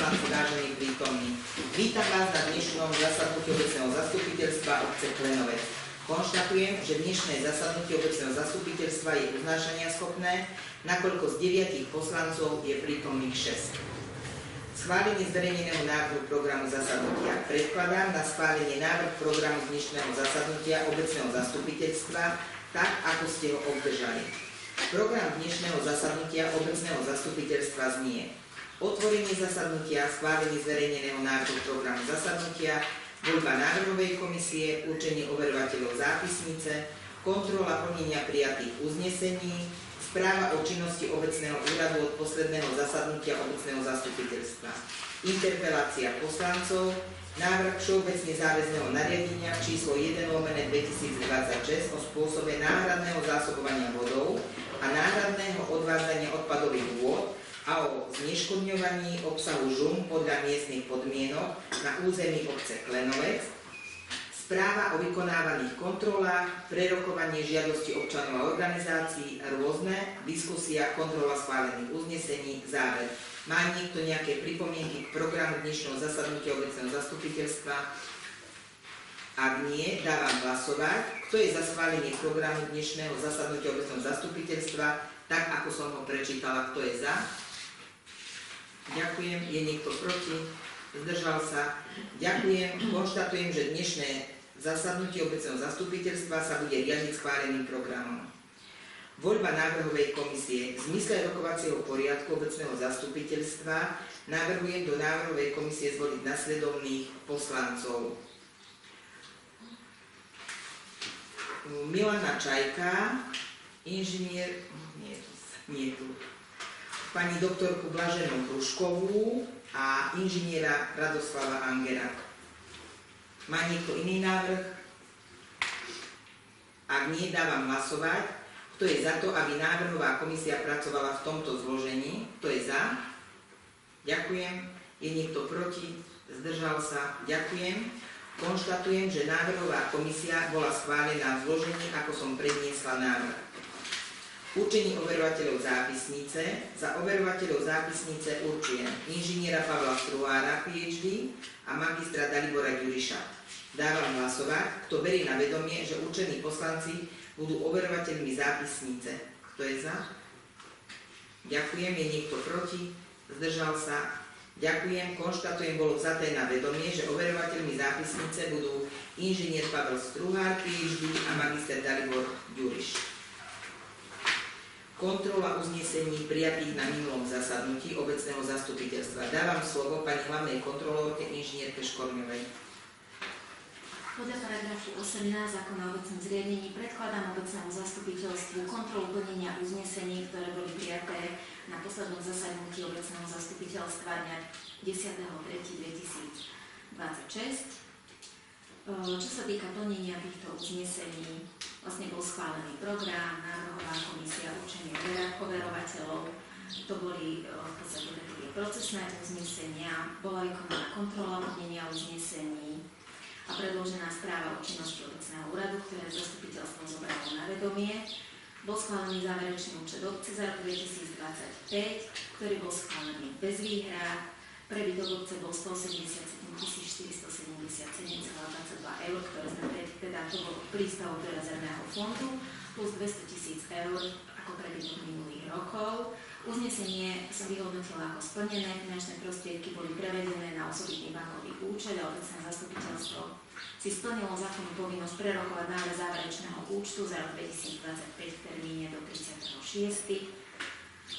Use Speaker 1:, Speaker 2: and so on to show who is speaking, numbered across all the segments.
Speaker 1: poslanci, vážení prítomní. Vítam vás na dnešnom zasadnutí obecného zastupiteľstva obce Klenovec. Konštatujem, že dnešné zasadnutie obecného zastupiteľstva je uznášaniaschopné, nakoľko z 9 poslancov je prítomných 6. Schválenie zverejneného návrhu programu zasadnutia. Predkladám na schválenie návrh programu dnešného zasadnutia obecného zastupiteľstva, tak ako ste ho obdržali. Program dnešného zasadnutia obecného zastupiteľstva znie: otvorenie zasadnutia, schválenie zverejneného návrhu programu zasadnutia, voľba návrhovej komisie, určenie overovateľov zápisnice, kontrola plnenia prijatých uznesení, správa o činnosti obecného úradu od posledného zasadnutia obecného zastupiteľstva, interpelácia poslancov, návrh všeobecne záväzného nariadenia číslo 1/2026 o spôsobe náhradného zásobovania vodou a náhradného odvádzania odpadových vôd a o zneškodňovaní obsahu žum podľa miestnych podmienok na území obce Klenovec, správa o vykonávaných kontrolách, prerokovanie žiadosti občanov a organizácií, rôzne, diskusia, kontrola schválených uznesení, záver. Má niekto nejaké pripomienky k programu dnešného zasadnutia obecného zastupiteľstva? Ak nie, dávam hlasovať. Kto je za schválenie programu dnešného zasadnutia obecného zastupiteľstva, tak ako som ho prečítala? Kto je za? Ďakujem. Je niekto proti? Zdržal sa? Ďakujem. Konštatujem, že dnešné zasadnutie obecného zastupiteľstva sa bude riadiť schváleným programom. Voľba návrhovej komisie. V zmysle rokovacieho poriadku obecného zastupiteľstva navrhujem do návrhovej komisie zvoliť nasledovných poslancov: Milana Čajka, inžinier, nie tu, pani doktorku Blaženú Hruškovú a inžiniera Radoslava Angera. Má niekto iný návrh? Ak nie, dávam hlasovať. Kto je za to, aby návrhová komisia pracovala v tomto zložení? Kto je za? Ďakujem. Je niekto proti? Zdržal sa? Ďakujem. Konštatujem, že návrhová komisia bola schválená v zložení, ako som predniesla návrh. Určenie overovateľov zápisnice. Za overovateľov zápisnice určujem inžiniera Pavla Struhára, PhD, a magistra Dalibora Ďuriša. Dávam hlasovať. Kto berie na vedomie, že určení poslanci budú overovateľmi zápisnice? Kto je za? Ďakujem. Je niekto proti? Zdržal sa? Ďakujem. Konštatujem, bolo vzaté na vedomie, že overovateľmi zápisnice budú inžinier Pavel Struhár, PhD, a magister Dalibor Ďuriš. Kontrola uznesení prijatých na minulom zasadnutí obecného zastupiteľstva. Dávam slovo pani hlavnej kontrolórke inžinierke Škorňovej.
Speaker 2: Podľa paragrafu 18 zákona o obecnom zriadení predkladám obecnému zastupiteľstvu kontrolu plnenia uznesení, ktoré boli prijaté na poslednom zasadnutí obecného zastupiteľstva dňa 10.3.2026. Čo sa týka plnenia týchto uznesení, vlastne bol schválený program, návrhová komisia, určenie overovateľov, to boli v podstate také procesné uznesenia, bola vykonaná kontrola plnenia uznesení a predložená správa o činnosti obecného úradu, ktoré zastupiteľstvo zobralo na vedomie. Bol schválený záverečný účet obce za rok 2025, ktorý bol schválený bez výhrad. Prebytok obce bol 187 477,22 eur, ktoré sme teda to bol prístavok do rezervného fondu, plus 200 000 eur ako prebytok minulých rokov. Uznesenie som vyhodnotila ako splnené, finančné prostriedky boli prevedené na osobitný bankový účet a obecné zastupiteľstvo si splnilo zákonnú povinnosť prerokovať návrh záverečného účtu za rok 2025 v termíne do 30.6.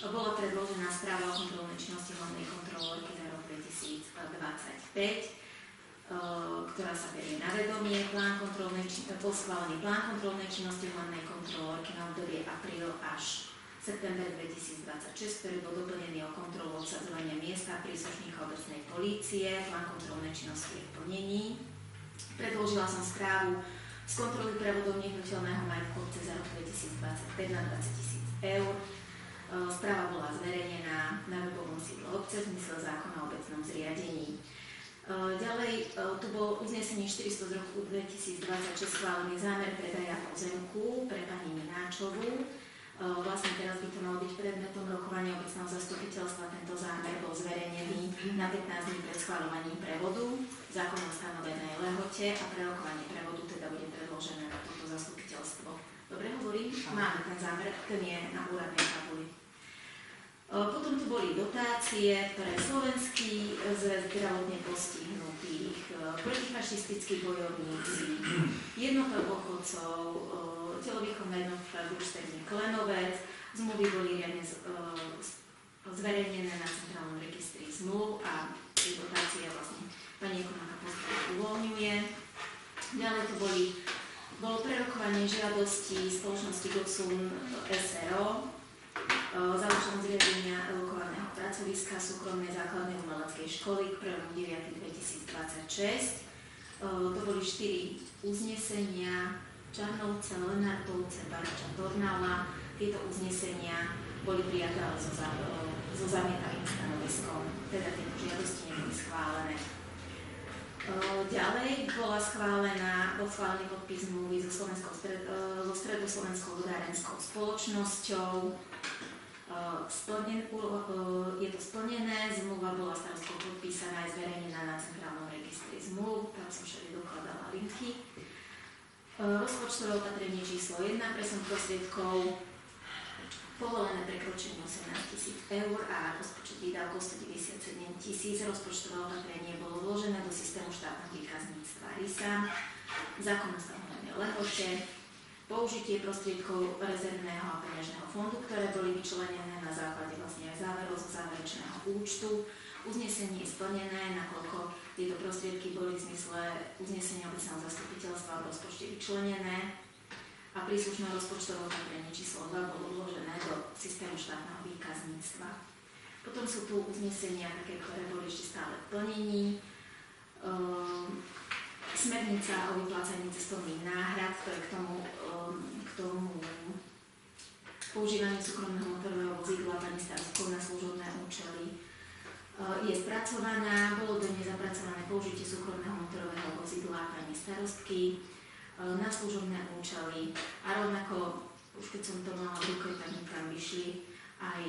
Speaker 2: Bola predložená správa o kontrolnej činnosti hlavnej kontrolórky za rok 2025, ktorá sa berie na vedomie. Bol schválený plán kontrolnej činnosti hlavnej kontrolórky na obdobie apríl až september 2026, ktorý bol doplnený o kontrolu obsadzovania miesta príslušníkov obecnej polície. Plán kontrolnej činnosti je v plnení. Predložila som správu z kontroly prevodov nehnuteľného majetku obce za rok 2025 na 20 000 eur. Správa bola zverejnená na webovom sídle obce v zmysle zákona o obecnom zriadení. Ďalej, tu bolo uznesenie 400 z roku 2026, schválený zámer predaja pozemku pre pani Mináčovú. Vlastne teraz by to malo byť predmetom rokovania obecného zastupiteľstva. Tento zámer bol zverejnený na 15 dní pred schvaľovaním prevodu v zákonom stanovenej lehote a prerokovanie prevodu teda bude predložené na toto zastupiteľstvo. Dobre hovorím? Máme ten zámer, ten je na úradnej tabuli. Potom tu boli dotácie pre Slovenský zväz zdravotne postihnutých, protifašistickí bojovníci, jednota dôchodcov, telovýchovná jednotka družstevní Klenovec. Zmluvy boli riadne zverejnené na centrálnom registri zmluv a tie dotácie vlastne pani ekonomka uvoľňuje. Ďalej to bolo prerokovanie žiadosti spoločnosti Goxun SRO za účelom zriadenia alokovaného pracoviska súkromnej základnej umeleckej školy k 1.9.2026. To boli 4 uznesenia Čarnovce, Lenartovce, Barača, Tornala. Tieto uznesenia boli prijaté ale so zamietavým stanoviskom, teda tieto žiadosti neboli schválené. Ďalej bol schválený podpis zmluvy so Stredoslovenskou vodárenskou spoločnosťou. Je to splnené, zmluva bola starostkou podpísaná aj zverejnená na centrálnom registri zmluv, tam som všade dokladala linky. Rozpočtové opatrenie číslo 1, presun prostriedkov, povolené prekročenie 18 000 eur a rozpočet výdavkov 197 000. Rozpočtové opatrenie bolo vložené do systému štátneho výkazníctva RISA, zákon o stanovenej lehote, použitie prostriedkov rezervného a peňažného fondu, ktoré boli vyčlenené na základe vlastne aj záverov zo záverečného účtu. Uznesenie je splnené, nakoľko tieto prostriedky boli v zmysle uznesenia obecného zastupiteľstva v rozpočte vyčlenené a príslušné rozpočtové opatrenie číslo 2 bolo vložené do systému štátneho výkazníctva. Potom sú tu uznesenia, také, ktoré boli ešte stále v plnení. Smernica o vyplácaní cestovných náhrad, to je k tomu používaniu súkromného motorového vozidla pani starostkou na služobné účely je spracovaná. Bolo do nej zapracované použitie súkromného motorového vozidla pani starostky na služobné účely a rovnako, už keď som to mala v ruke, tak mi tam vyšli aj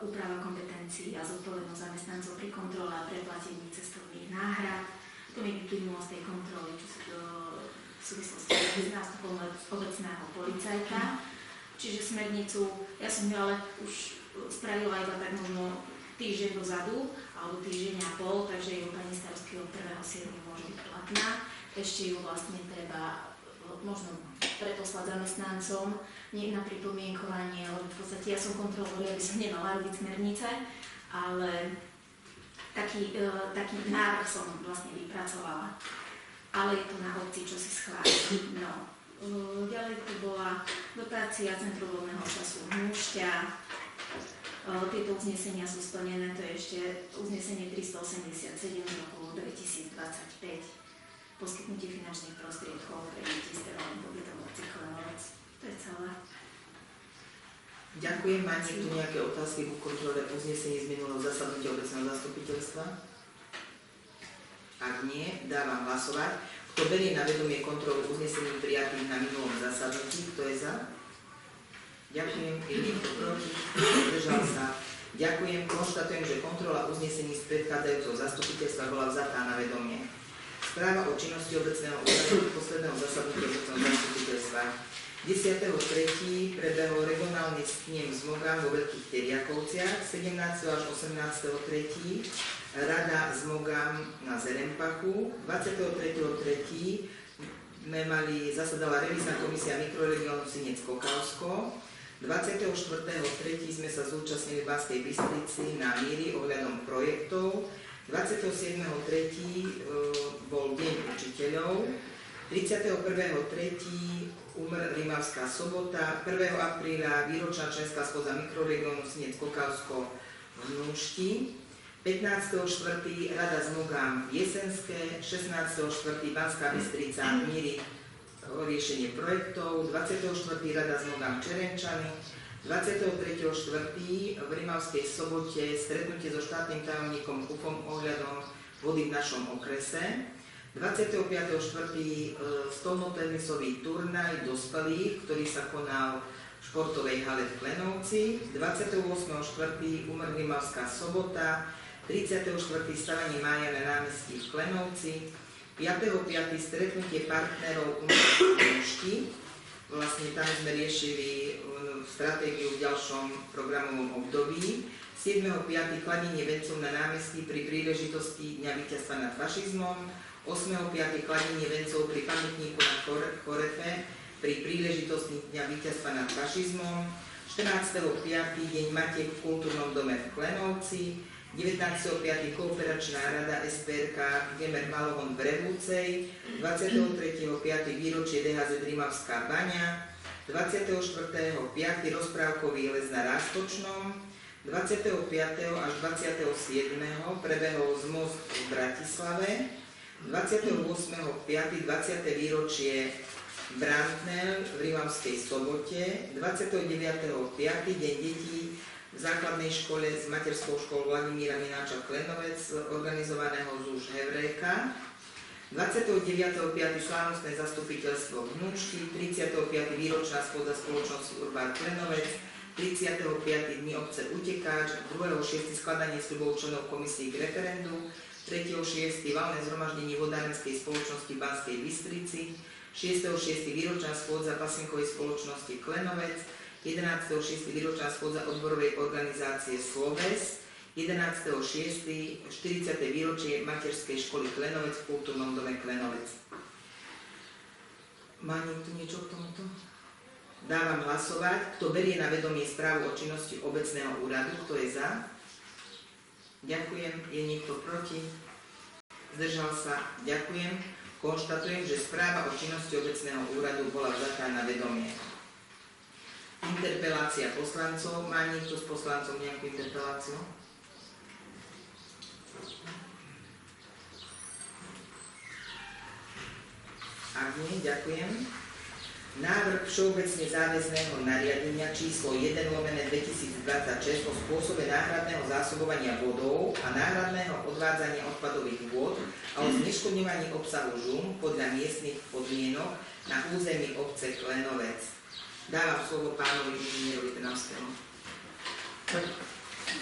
Speaker 2: úprava kompetencií a zodpovednosť zamestnancov pri kontrole a preplatení cestovných náhrad. To mi vyplynulo z tej kontroly, čo sú v súvislosti s nástupom obecného policajta. Čiže smernicu, ja som ju ale už spravila iba tak možno týždeň dozadu, alebo týždeň a pol, takže ju pani starostky od 1.7. môže byť platná. Ešte ju vlastne treba možno preposlať zamestnancom na pripomienkovanie, lebo v podstate ja som kontrolór, aby som nemala robiť smernice, ale taký návrh som vlastne vypracovala. Ale je to na obci, čo si schváli. No. Ďalej tu bola dotácia Centru voľného času Hnušťa. Tieto uznesenia sú splnené, to je ešte uznesenie 387 z roku 2025. Poskytnutie finančných prostriedkov pre deti s trvalým pobytom v obci Klenovec. To je celé.
Speaker 1: Ďakujem. Máte tu nejaké otázky ku kontrole uznesení z minulého zasadnutia obecného zastupiteľstva? Ak nie, dávam hlasovať. Kto berie na vedomie kontrolu uznesení prijatých na minulom zasadnutí? Kto je za? Ďakujem. Je niekto proti? Zdržal sa. Ďakujem. Konštatujem, že kontrola uznesení z predchádzajúceho zastupiteľstva bola vzatá na vedomie. Správa o činnosti obecného úradu posledného zasadnutia obecného zastupiteľstva. 10.3. prebehol regionálny snem z Mogám vo Veľkých Teriakovciach, 17. až 18.3. Rada z Mogám na Zerempachu, 23.3. zasadala revízna komisia mikroregiónu Sinec-Kokavsko, 24.3. sme sa zúčastnili v Banskej Bystrici na míri ohľadom projektov, 27.3. bol Deň učiteľov, 31.3. Rimavská sobota, 1. apríla výročná členská schôdza mikroregiónu Sinec-Kokavsko v Hnušti, 15.4. Rada z Mogám Jesenské, 16.4. Banská Bystrica míry riešenie projektov, 24. Rada z Mogám Čerenčany, 23.4. v Rimavskej sobote stretnutie so štátnym tajomníkom KUFom ohľadom vody v našom okrese, 25.4. stolnotenisový turnaj dospelých, ktorý sa konal v športovej hale v Klenovci, 28.4. Umrlimavská sobota, 34. stavanie mája na námestí v Klenovci, 5.5. stretnutie partnerov Umrlimavský. Vlastne tam sme riešili stratégiu v ďalšom programovom období. 7.5. kladenie vencov na námestí pri príležitosti Dňa víťazstva nad fašizmom. 8.5. kladenie vencov pri pamätníku na Chorefe pri príležitosti Dňa víťazstva nad fašizmom. 14.5. Deň Matiek v kultúrnom dome v Klenovci. 19.5. kooperačná rada SPRK Gemer Malohon v Revúcej, 23.5. výročie DHZ Rimavská baňa, 24.5. rozprávkový les na Rástočnom, 25. až 27. prebehol zmost v Bratislave, 28.5. 20. výročie Brandner v Rimavskej Sobote, 29.5. deň detí v základnej škole s materskou školou Vladimíra Mináča Klenovec, organizovaného ZUŽ Hevréka. 29.5. slávnostné zastupiteľstvo v Hnúčti, 35. výročná schôdza spoločnosti Urbár Klenovec, 35. dni obce Utekáč, 2.6. skladanie sľubov členov komisí k referendu, 3.6. valné zhromaždenie vodárenskej spoločnosti v Banskej Bystrici, 6.6. výročná schôdza pasníkovej spoločnosti Klenovec, 11.6. výročná schôdza odborovej organizácie Sloves, 11.6. 40. výročie materskej školy Klenovec v kultúrnom dome Klenovec. Má niekto niečo k tomuto? Dávam hlasovať. Kto berie na vedomie správu o činnosti obecného úradu? Kto je za? Ďakujem. Je niekto proti? Zdržal sa? Ďakujem. Konštatujem, že správa o činnosti obecného úradu bola vzatá na vedomie. Interpelácia poslancov. Má niekto z poslancov nejakú interpeláciu? Ak nie, ďakujem. Návrh všeobecne záväzného nariadenia číslo 1/2026 o spôsobe náhradného zásobovania vodou a náhradného odvádzania odpadových vôd a o zneškodňovaní obsahu žúm podľa miestnych podmienok na území obce Klenovec. Dávam slovo pánovi inžinierovi Trnavskému.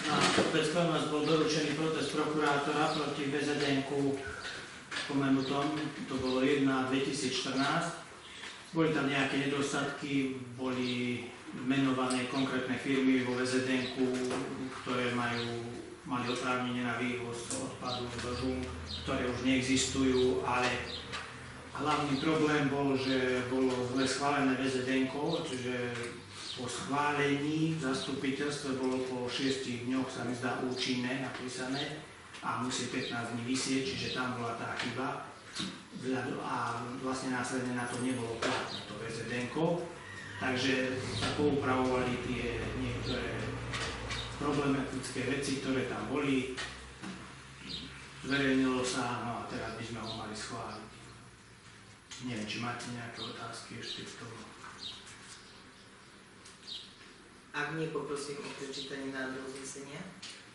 Speaker 3: Na obec Klenovec bol doručený protest prokurátora proti VZDN-ku spomenutom, to bolo 1/2014. Boli tam nejaké nedostatky, boli menované konkrétne firmy vo VZDN-ku, ktoré mali oprávnenie na vývoz odpadu do žúm, ktoré už neexistujú, ale hlavný problém bol, že bolo zle schválené VZDN-ko, čiže po schválení v zastupiteľstve bolo po 6 dňoch, sa mi zdá, účinné napísané a musí 15 dní vysieť, čiže tam bola tá chyba a vlastne následne na to nebolo platné to VZDN-ko, takže sa poupravovali tie niektoré problematické veci, ktoré tam boli, zverejnilo sa, no a teraz by sme ho mali schváliť. Neviem, či máte nejaké otázky ešte k tomu.
Speaker 1: Ak nie, poprosím o prečítanie návrhu uznesenia.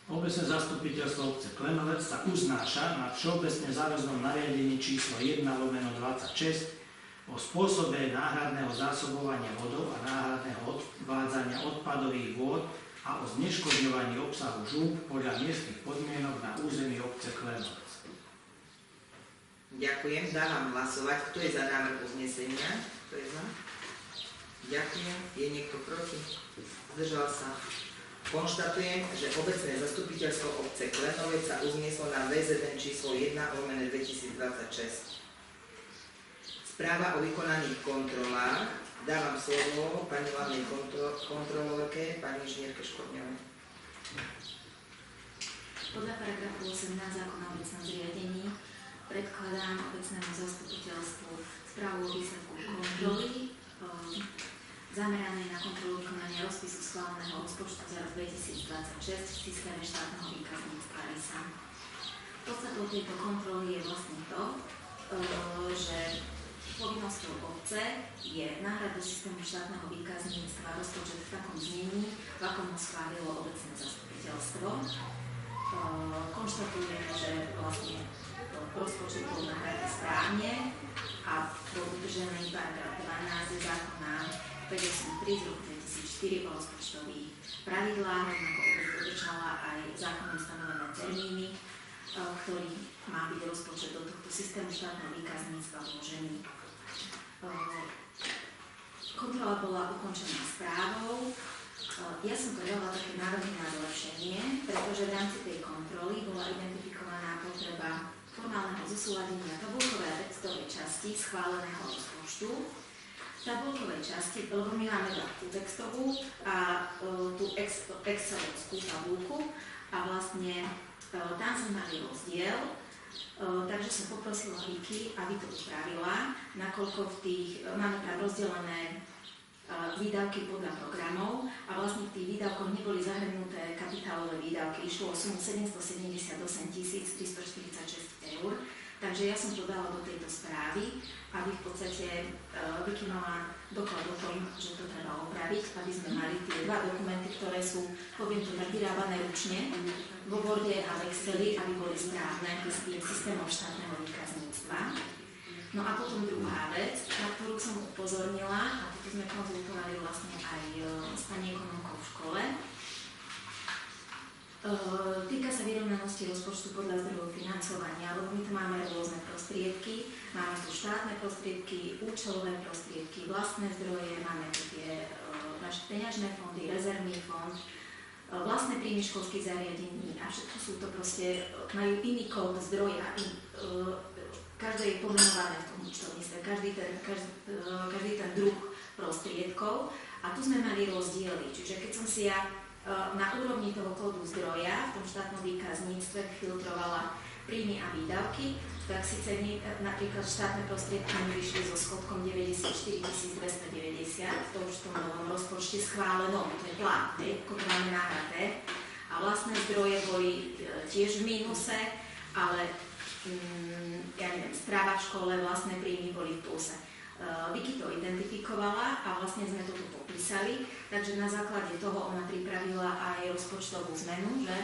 Speaker 3: Obecné zastupiteľstvo obce Klenovec sa uznáša na všeobecne záväznom nariadení číslo 1/26 o spôsobe náhradného zásobovania vodou a náhradného odvádzania odpadových vôd a o zneškodňovaní obsahu žúb podľa miestnych podmienok na území obce Klenovec.
Speaker 1: Ďakujem. Dávam hlasovať. Kto je za návrh uznesenia? Kto je za? Ďakujem. Je niekto proti? Zdržal sa? Konštatujem, že obecné zastupiteľstvo obce Klenovec sa uznieslo na VZN číslo 1/2026. Správa o vykonaných kontrolách. Dávam slovo pani hlavnej kontrolórke, pani inžinierke Škorňovej.
Speaker 2: Podľa paragrafu 18 zákona o obecnom zriadení predkladám obecnému zastupiteľstvu správu o výsledku kontroly zameranej na kontrolu vykonania rozpisu schváleného rozpočtu za rok 2026 v systéme štátneho výkazníctva ISA. Podstatou tejto kontroly je vlastne to, že povinnosťou obce je náhrať do systému štátneho výkazníctva rozpočet v takom znení, v akom ho schválilo obecné zastupiteľstvo. Konštatujeme, že vlastne rozpočet bol nahradý správne a bol udržený paragraf 12 zákona 583 z roku 2004 o rozpočtových pravidlách, rovnako dodržala aj zákonom stanovené termíny, ktorý má byť rozpočet do tohto systému štátneho výkazníctva vložený. Kontrola bola ukončená správou. Ja som podala také návrhy na zlepšenie, pretože v rámci tej kontroly bola identifikovaná potreba formálneho zosúladenia tabulkovej a textovej časti schváleného rozpočtu. Tabulkovej časti, lebo my máme tú textovú a tú excelovskú tabulku a vlastne tam sme mali rozdiel, takže som poprosila Viki, aby to upravila, nakoľko máme tam rozdelené výdavky podľa programov a vlastne v tých výdavkoch neboli zahrnuté kapitálové výdavky, išlo o sumu 778 346 eur. Takže ja som to dala do tejto správy, aby v podstate Viki mala doklad o tom, že to treba opraviť, aby sme mali tie dva dokumenty, ktoré sú, poviem to tak, vyrábané ručne vo Worde a v Exceli, aby boli správne s tým systémom štátneho výkazníctva. No a potom druhá vec, na ktorú som upozornila, a toto sme konzultovali vlastne aj s pani ekonomkou v škole, týka sa vyrovnanosti rozpočtu podľa zdrojov financovania, lebo my tu máme rôzne prostriedky, máme tu štátne prostriedky, účelové prostriedky, vlastné zdroje, máme tu tie naše peňažné fondy, rezervný fond, vlastné príjmy školských zariadení a všetko sú to proste, majú iný kód zdroja, každé je pomenované v tom účtovníctve, každý ten druh prostriedkov a tu sme mali rozdiely, čiže keď som si ja na úrovni toho kódu zdroja v tom štátnom výkazníctve filtrovala príjmy a výdavky, tak síce napríklad štátne prostriedky mi vyšli so schodkom 94 290, to už v tom novom rozpočte schválenom, to je plán, ako to máme nahraté. A vlastné zdroje boli tiež v mínuse, ale ja neviem, správa v škole, vlastné príjmy boli v pluse. Viki to identifikovala a vlastne sme to tu popísali, takže na základe toho ona pripravila aj rozpočtovú zmenu, že?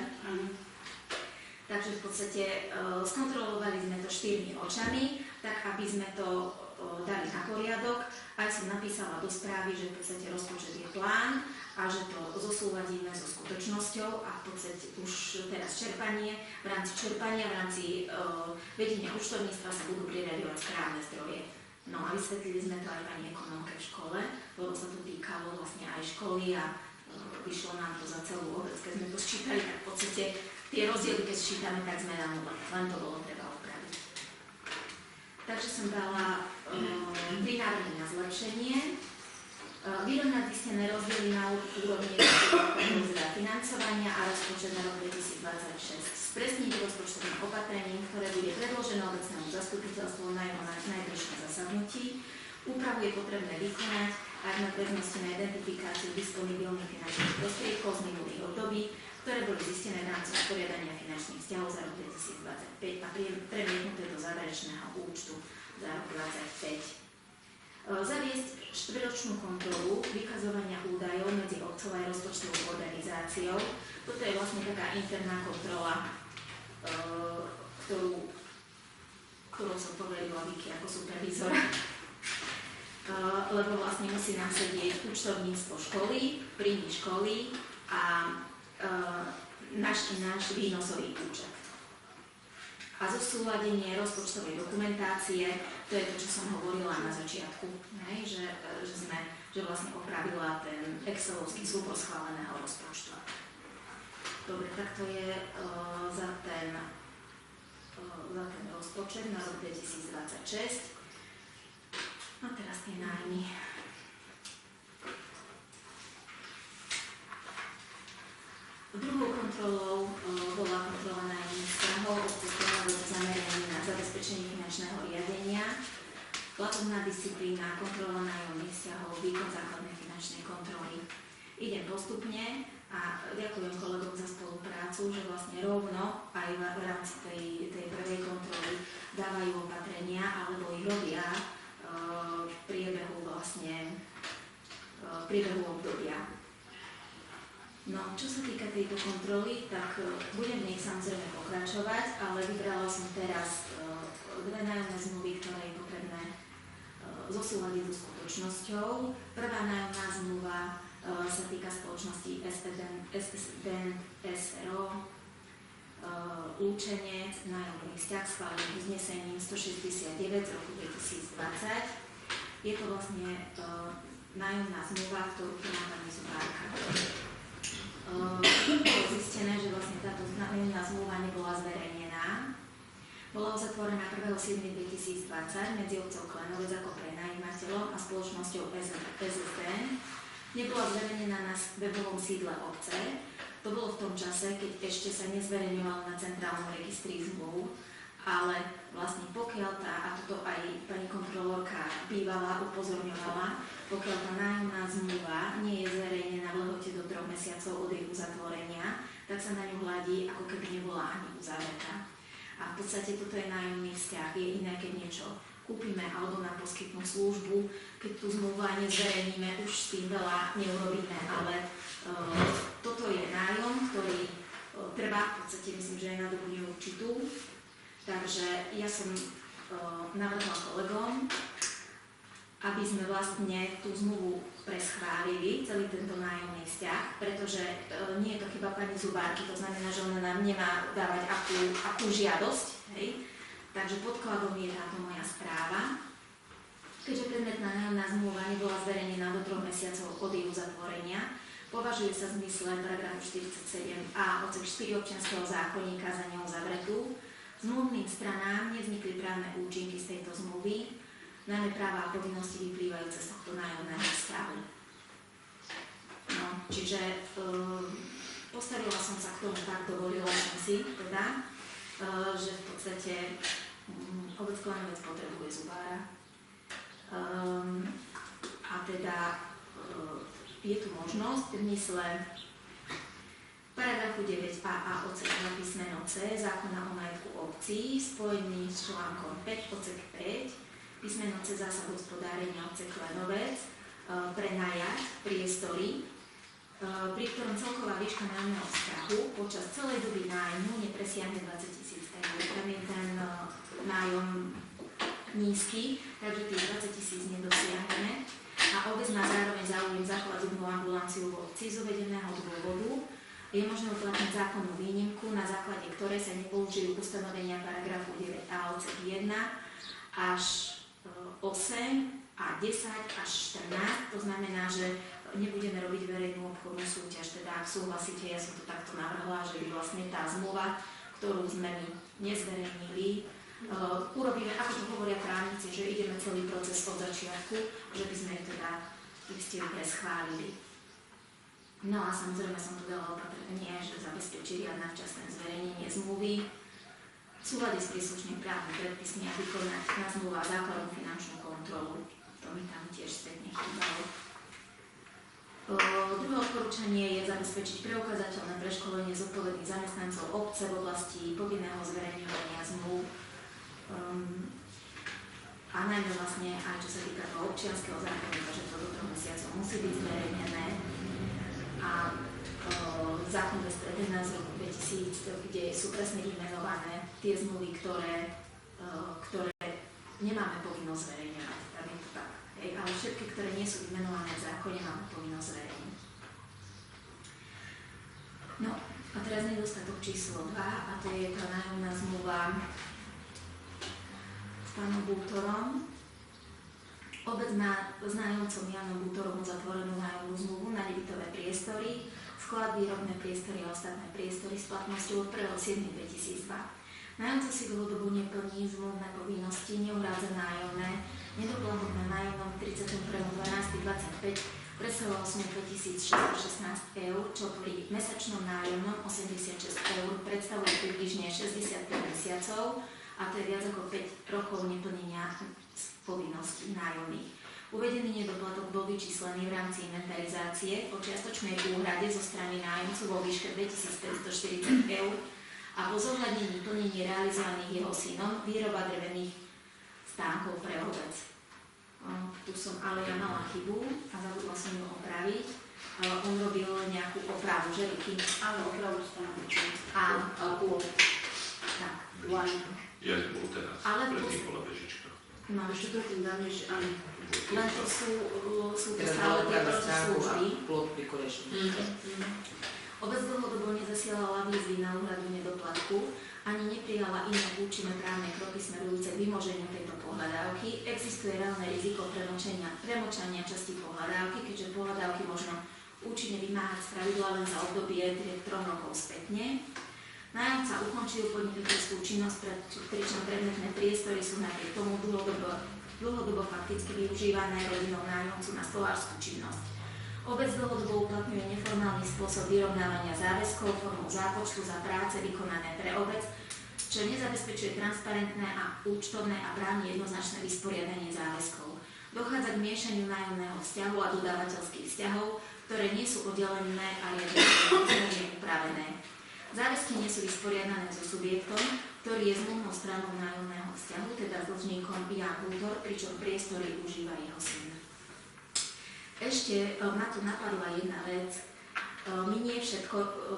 Speaker 2: Takže v podstate skontrolovali sme to 4 očami, tak aby sme to dali na poriadok. Aj som napísala do správy, že v podstate rozpočet je plán a že to zosúladíme so skutočnosťou a v podstate už teraz čerpanie, v rámci vedenia účtovníctva sa budú priraďovať správne zdroje. No a vysvetlili sme to aj pani ekonomke v škole, lebo sa to týkalo vlastne aj školy a vyšlo nám to za celú obec. Keď sme to sčítali, tak v podstate tie rozdiely, keď sčítame, tak sme na nule. Len to bolo treba opraviť. Takže som dala 3 návrhy na zlepšenie. Vyrovnať zistené rozdiely na úrovni financovania a rozpočet na rok 2026. Spresniť rozpočtovým opatrením, ktoré bude predložené obecnému zastupiteľstvu na jeho najbližšom zasadnutí. Úpravu je potrebné vykonať aj v nadväznosti na identifikáciu disponibilných finančných prostriedkov z minulých období, ktoré boli zistené v rámci usporiadania finančných vzťahov za rok 2025 a premietnuté do záverečného účtu za rok 2025. Zaviesť štvrťročnú kontrolu vykazovania údajov medzi obcov aj rozpočtovou organizáciou. Toto je vlastne taká interná kontrola, ktorou som poverila Viki ako supervízora. Lebo vlastne musí nám sedieť účtovníctvo školy, príjmy školy a náš výnosový účet. A zosúladenie rozpočtovej dokumentácie, to je to, čo som hovorila na začiatku, že vlastne opravila ten excelovský súbor schváleného rozpočtu. Dobre, tak to je za ten rozpočet na rok 2026. A teraz tie nájmy. Druhou kontrolou bola kontrola nájomných vzťahov, obce so zameraním na zabezpečenie finančného riadenia, platobná disciplína, kontrola nájomných vzťahov, výkon základnej finančnej kontroly. Idem postupne a ďakujem kolegom za spoluprácu, že vlastne rovno aj v rámci tej prvej kontroly dávajú opatrenia alebo ich robia v priebehu obdobia. No, čo sa týka tejto kontroly, tak budem v nej samozrejme pokračovať, ale vybrala som teraz 2 nájomné zmluvy, ktoré je potrebné zosúladiť so skutočnosťou. Prvá nájomná zmluva sa týka spoločnosti SSBN SRO, Lúčenec, nájomný vzťah schválený uznesením 169 z roku 2020. Je to vlastne nájomná zmluva, ktorú tu má pani Zubárka. Bolo zistené, že vlastne táto nájomná zmluva nebola zverejnená. Bola uzatvorená 1.7.2020 medzi obcov Klenovec ako prenajímateľom a spoločnosťou SSB. Nebola zverejnená na webovom sídle obce. To bolo v tom čase, keď ešte sa nezverejňovalo na centrálnom registri zmluv, ale vlastne pokiaľ a toto aj pani kontrolórka bývala upozorňovala, pokiaľ tá nájomná zmluva nie je zverejnená v lehote do 3 mesiacov od jej uzatvorenia, tak sa na ňu hľadí, ako keby nebola ani uzavretá. A v podstate toto je nájomný vzťah, je iné, keď niečo kúpime alebo nám poskytnú službu, keď tú zmluvu nezverejníme, už s tým veľa neurobíme, ale toto je nájom, ktorý trvá, v podstate myslím, že aj na dobu neurčitú. Takže ja som navrhla kolegom, aby sme vlastne tú zmluvu preschválili, celý tento nájomný vzťah, pretože nie je to chyba pani Zubárky, to znamená, že ona nám nemá dávať akú žiadosť, hej. Takže podkladom je táto moja správa. Keďže predmetná nájomná zmluva nebola zverejnená do 3 mesiacov od jej uzatvorenia, považuje sa v zmysle paragrafu 47a odsek 4 občianskeho zákonníka za neuzavretú. Zmluvným stranám nevznikli právne účinky z tejto zmluvy, najmä práva a povinnosti vyplývajúce z tohto nájomného vzťahu. No, čiže postavila som sa k tomu tak, dovolila som si teda, že v podstate obec Klenovec potrebuje zubára. A teda je tu možnosť v zmysle paragrafu 9a odsek 2 písmeno C zákona o majetku obcí spojený s článkom 5 odsek 5 písmeno C zásad hospodárenia obce Klenovec prenajať priestory, pri ktorom celková výška nájomného vzťahu počas celej doby nájmu nepresiahne 20 000 eur. Tam je ten nájom nízky, takže tých 20 000 nedosiahneme. A obec má zároveň záujem zachovať zubnú ambulanciu v obci z uvedeného dôvodu. Je možné uplatniť zákonnú výnimku, na základe ktorej sa nepoužijú ustanovenia paragrafu 9a odsek 1 až 8 a 10 až 14. To znamená, že nebudeme robiť verejnú obchodnú súťaž. Teda ak súhlasíte, ja som to takto navrhla, že by vlastne tá zmluva, ktorú sme my nezverejnili, urobíme, ako to hovoria právnici, že ideme celý proces od začiatku, že by sme ste ju preschválili. No a samozrejme som tu dala opatrenie, že zabezpečí riadne včasné zverejnenie zmluvy v súlade s príslušným právnym predpismi a vykonať na zmluva základnú finančnú kontrolu. To mi tam tiež spätne chýbalo. Druhé odporúčanie je zabezpečiť preukázateľné preškolenie zodpovedných zamestnancov obce v oblasti povinného zverejňovania zmluv. A najmä vlastne aj čo sa týka toho občianskeho zákonníka, že to do 3 mesiacov musí byť zverejnené. A zákon 211 z roku 2000, kde sú presne vymenované tie zmluvy, ktoré nemáme povinnosť zverejňovať. Tam je to tak. Ale všetky, ktoré nie sú vymenované v zákone, máme povinnosť zverejniť. No a teraz nedostatok číslo 2 a to je tá nájomná zmluva s pánom Bútorom. Obec má s nájomcom Jánom Bútorom uzatvorenú nájomnú zmluvu na nebytové priestory, sklad, výrobné priestory a ostatné priestory s platnosťou od 1.7.2002. Nájomca si dlhodobo neplní zmluvné povinnosti, neurádza nájomné, nedoplatné nájomnom 31.12.25 predstavovalo sumu 2616 eur, čo pri mesačnom nájomnom 86 eur predstavuje približne 65 mesiacov a to je viac ako 5 rokov neplnenia povinností nájomných. Uvedený nedoplatok bol vyčíslený v rámci inventarizácie po čiastočnej úhrade zo strany nájomcu vo výške 2540 eur a po zohľadnení plnení realizovaných jeho synom výroba drevených stánkov pre obec. Tu som ale ja mala chybu a zabudla som ju opraviť. On robil nejakú opravu, že Riky?
Speaker 4: Ale opravu stánku.
Speaker 2: Áno, tak.
Speaker 4: Ja bol teraz, predtým bola bežička.
Speaker 2: No,
Speaker 4: Ešte predtým dám, že áno.
Speaker 2: len to sú to
Speaker 1: Teraz
Speaker 2: stále tie
Speaker 1: práve stránku a
Speaker 2: protislužby.
Speaker 1: plot pri Kolešine.
Speaker 2: Obec dlhodobo nezasielala výzvy na úhradu nedoplatku, ani neprijala iné účinné právne kroky smerujúce k vymoženiu tejto pohľadávky. Existuje reálne riziko premočania časti pohľadávky, keďže pohľadávky možno účinne vymáhať spravidla len za obdobie 3 rokov spätne. Nájomca ukončil podnikateľskú činnosť, pričom predmetné priestory sú napriek tomu dlhodobo fakticky využívané rodinou nájomcu na stolárskú činnosť. Obec dlhodobo uplatňuje neformálny spôsob vyrovnávania záväzkov formou zápočtu za práce vykonané pre obec, čo nezabezpečuje transparentné a účtovné a právne jednoznačné vysporiadanie záväzkov. Dochádza k miešaniu nájomného vzťahu a dodávateľských vzťahov, ktoré nie sú oddelené a riadne upravené. Záväzky nie sú vysporiadané so subjektom, ktorý je zmluvnou stranou nájomného vzťahu, teda s dlžníkom Jan Kultor, pričom priestory užíva jeho syn. Ešte ma tu napadla jedna vec. My nie všetko,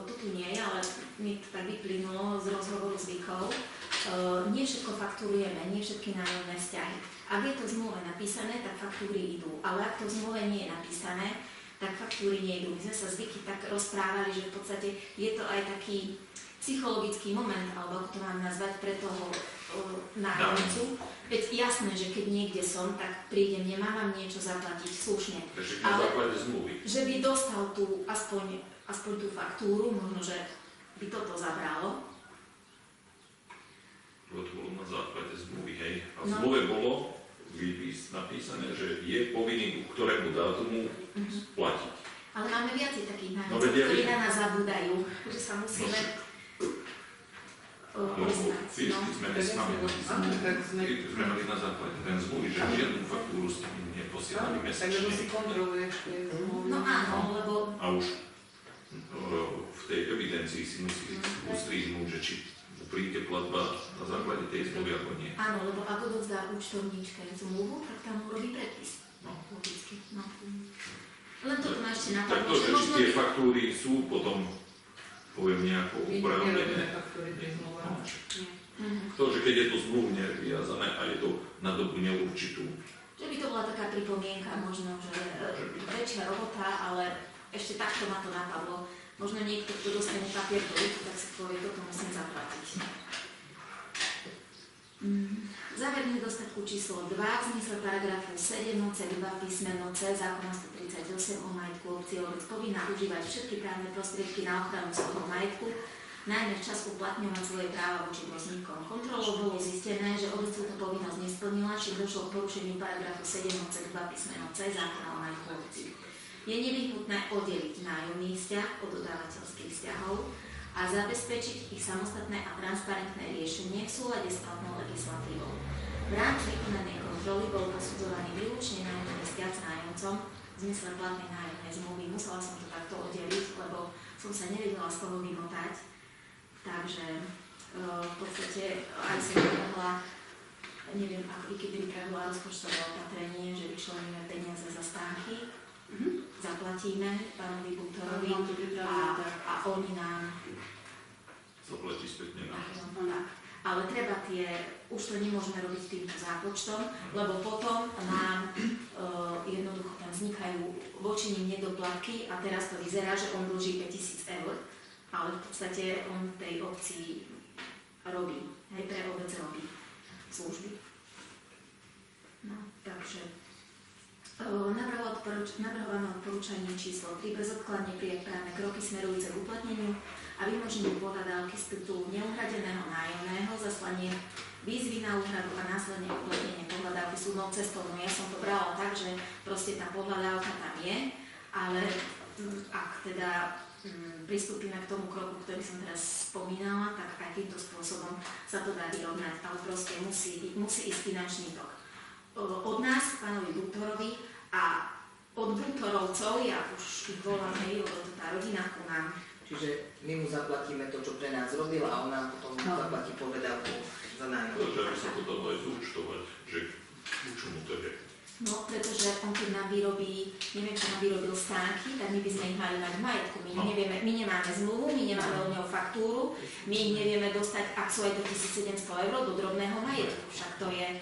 Speaker 2: tu nie je, ale mi to tak vyplynulo z rozhovoru zvykov, nie všetko fakturujeme, nie všetky nájomné vzťahy. Ak je to v zmluve napísané, tak faktúry idú, ale ak to v zmluve nie je napísané, tak faktúry nejdú. My sme sa zvyky tak rozprávali, že v podstate je to aj taký psychologický moment, alebo ako to mám nazvať, pre toho nájomcu. Veď jasné, že keď niekde som, tak prídem, nemám niečo zaplatiť slušne.
Speaker 5: Takže na základe zmluvy.
Speaker 2: Že by dostal tú, aspoň tú faktúru, možno, že by toto zabralo.
Speaker 5: To bolo na základe zmluvy, hej. A v
Speaker 2: No.
Speaker 5: zmluve bolo napísané, že je povinný ku ktorému dátumu platiť.
Speaker 2: Ale máme viacej takých
Speaker 5: No,
Speaker 2: nájomcov,
Speaker 5: vedia,
Speaker 2: ktorí
Speaker 5: vedia.
Speaker 2: na nás zabúdajú, že sa musíme ozvať.
Speaker 5: Keď sme nesmali sme mali na základe ten zmluvy, že žiadnu faktúru ste mi neposielali
Speaker 6: Takže to si
Speaker 5: mesačne.
Speaker 6: kontroluješ tie zmluvy.
Speaker 2: No áno, lebo
Speaker 5: A už v tej evidencii si musí ustrihnúť, že či príde platba na základe tej zmluvy alebo nie.
Speaker 2: áno, lebo ak odovzdá účtovníčke zmluvu, tak tam urobí predpis.
Speaker 5: No.
Speaker 2: Logicky, no. Len toto ma ešte
Speaker 5: Tak
Speaker 2: napadlo,
Speaker 5: to,
Speaker 2: že
Speaker 5: že či
Speaker 2: možno
Speaker 5: tie faktúry sú potom, poviem, nejako
Speaker 6: My
Speaker 5: upravené.
Speaker 6: nerobíme faktúry pri zmluvách.
Speaker 5: No,
Speaker 2: Mhm.
Speaker 5: to, že keď je to zmluvne vyviazané a je to na dobu neurčitú,
Speaker 2: Že by to bola taká pripomienka, možno, že väčšia robota, ale ešte takto ma to napadlo. Možno niekto, kto dostane papier do ruky, tak si povie, toto musím zaplatiť. Záver nedostatku číslo 2 v zmysle paragrafu 7 odsek 2 písmeno C zákona 138 o majetku obci obec povinná užívať všetky právne prostriedky na ochranu svojho majetku, najmä včas uplatňovať svoje práva voči dlžníkom. Kontrolou bolo zistené, že obec túto povinnosť nesplnila, či došlo k porušeniu paragrafu 7 odsek 2 písmeno C zákona o majetku obci. Je nevyhnutné oddeliť nájomný vzťah od dodávateľských vzťahov a zabezpečiť ich samostatné a transparentné riešenie v súlade s platnou legislatívou. V rámci vykonanej kontroly bol posudzovaný výlučne nájomný vzťah s nájomcom v zmysle platnej nájomnej zmluvy. Musela som to takto oddeliť, lebo som sa nevedela z toho vymotať. Takže v podstate aj som navrhla, neviem, ako by pripravila rozpočtové opatrenie, že vyčleníme peniaze za stánky, zaplatíme pánovi Bútorovi
Speaker 4: Mám to pripravené tak.
Speaker 2: a oni nám
Speaker 5: zaplatí spätne na
Speaker 2: ale treba už to nemôžeme robiť týmto zápočtom, lebo potom nám jednoducho tam vznikajú voči nim nedoplatky a teraz to vyzerá, že on dlží 5 000 eur, ale v podstate on tej obci robí, aj pre obec robí služby. No, takže navrhované odporúčanie číslo 3 bezodkladne prijať právne kroky smerujúce k uplatneniu a vymoženiu pohľadávky z titulu neuhradeného nájomného, zaslanie výzvy na úhradu a následne uplatnenie pohľadávky súdnou cestou. No ja som to brala tak, že proste tá pohľadávka tam je, ale ak teda pristúpime k tomu kroku, ktorý som teraz spomínala, tak aj týmto spôsobom sa to dá vyrovnať, ale proste musí ísť finančný tok od nás, pánovi Bútorovi a od Bútorovcov, ja už ich volám, hej, lebo to tá rodina ku nám.
Speaker 1: Čiže my mu zaplatíme to, čo pre nás robil a on nám potom zaplatí povedávku za nájom.
Speaker 5: to, že by sa to dalo aj zúčtovať, že k čomu to je.
Speaker 2: No, pretože on keď nám vyrobí, neviem, čo nám vyrobil stánky, tak my by sme ich mali mať v majetku. My nemáme zmluvu, my nemáme od neho faktúru, my ich nevieme dostať, ak sú aj do 1700 eur, do drobného majetku. Však to je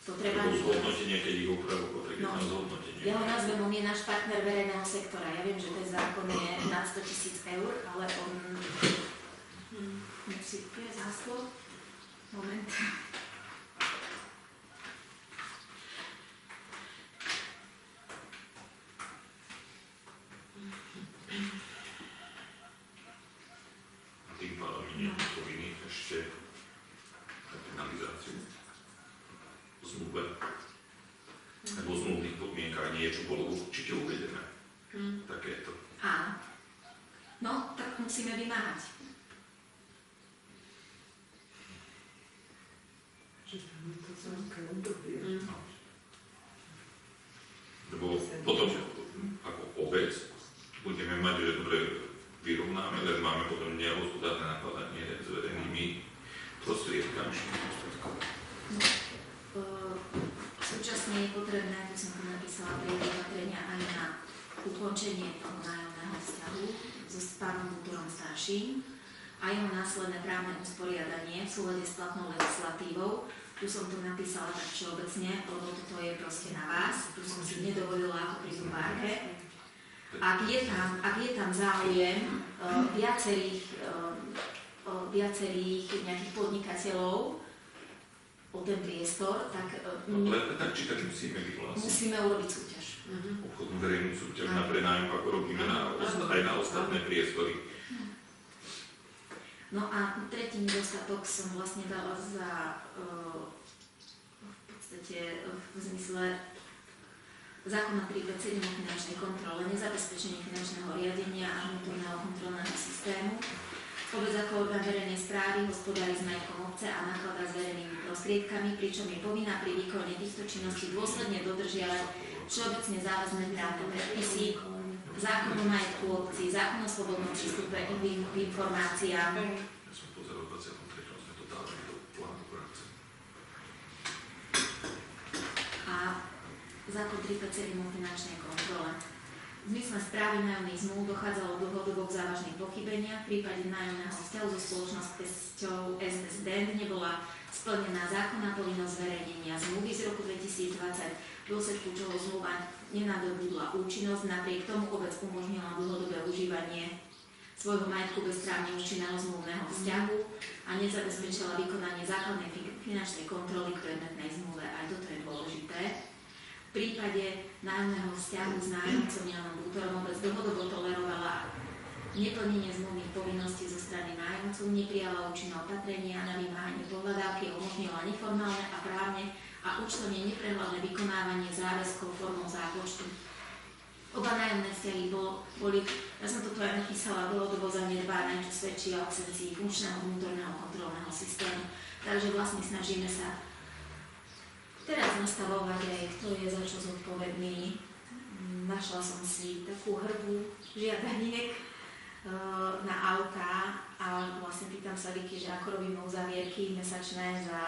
Speaker 2: To treba
Speaker 5: Lebo
Speaker 2: vidieť.
Speaker 5: zhodnotenie, keď ich opravu, tak je tam zhodnotenie.
Speaker 2: Ja ho nazvem, on je náš partner verejného sektora. Ja viem, že ten zákon je nad 100 000 eur, ale on musí... Tu je záslo. Moment.
Speaker 5: A tým pádom nie je povinný ešte penalizáciu v zmluve. Nebo v zmluvných podmienkách niečo bolo určite uvedené. Takéto.
Speaker 2: Áno. No, tak musíme vymáhať.
Speaker 5: Lebo potom ako obec budeme mať, že dobre vyrovnáme, ale máme potom nehospodárne nakladanie s verejnými prostriedkami.
Speaker 2: Súčasne je potrebné, tu som to napísala, prejsť opatrenia aj na ukončenie toho nájomného vzťahu so pánom Kultúrom starším a jeho následné právne usporiadanie v súlade s platnou legislatívou. Tu som to napísala tak všeobecne, lebo toto je proste na vás. Tu som si nedovolila ako pri zubárke. Ak je tam záujem viacerých nejakých podnikateľov o ten priestor, tak
Speaker 5: Tak či tak musíme vyhlásiť
Speaker 2: musíme urobiť súťaž.
Speaker 5: obchodnú verejnú súťaž na prenájom, ako robíme aj na ostatné priestory.
Speaker 2: No a tretí nedostatok som vlastne dala za v podstate v zmysle zákona 357 o finančnej kontrole, nezabezpečenie finančného riadenia a vnútorného kontrolného systému. Obec ako orgán verejnej správy hospodári s majetkom obce a nakladá s verejnými prostriedkami, pričom je povinná pri výkone týchto činností dôsledne dodržiavať všeobecne záväzné právne predpisy, zákon o majetku obcí, zákon o slobodnom prístupe k informáciám.
Speaker 5: Ja som pozeral 23. sme to dali do plánu práce.
Speaker 2: A zákon 357 o finančnej kontrole. V zmysle správy nájomných zmluv dochádzalo dlhodobo k závažným pochybeniam. V prípade nájomného vzťahu so spoločnosťou SS Dent nebola splnená zákonná povinnosť zverejnenia zmluvy z roku 2020, v dôsledku čoho zmluva nenadobudla účinnosť. Napriek tomu obec umožnila dlhodobé užívanie svojho majetku bez právne účinného zmluvného vzťahu a nezabezpečila vykonanie základnej finančnej kontroly k predmetnej zmluve. Aj toto je dôležité. V prípade nájomného vzťahu s nájomcom Janom Kultúrom obec dlhodobo tolerovala neplnenie zmluvných povinností zo strany nájomcov, neprijala účinné opatrenia na vymáhanie pohľadávky, umožnila neformálne a právne a účtovne neprehľadné vykonávanie záväzkov formou zápočtu. Oba nájomné vzťahy boli, ja som toto aj napísala, dlhodobo zanedbané, čo svedčí o absencii funkčného vnútorného kontrolného systému. Takže vlastne snažíme sa teraz nastavovať aj, kto je za čo zodpovedný. Našla som si takú hrbu žiadaniek na autá a vlastne pýtam sa Vicky, že ako robíme uzavierky mesačné za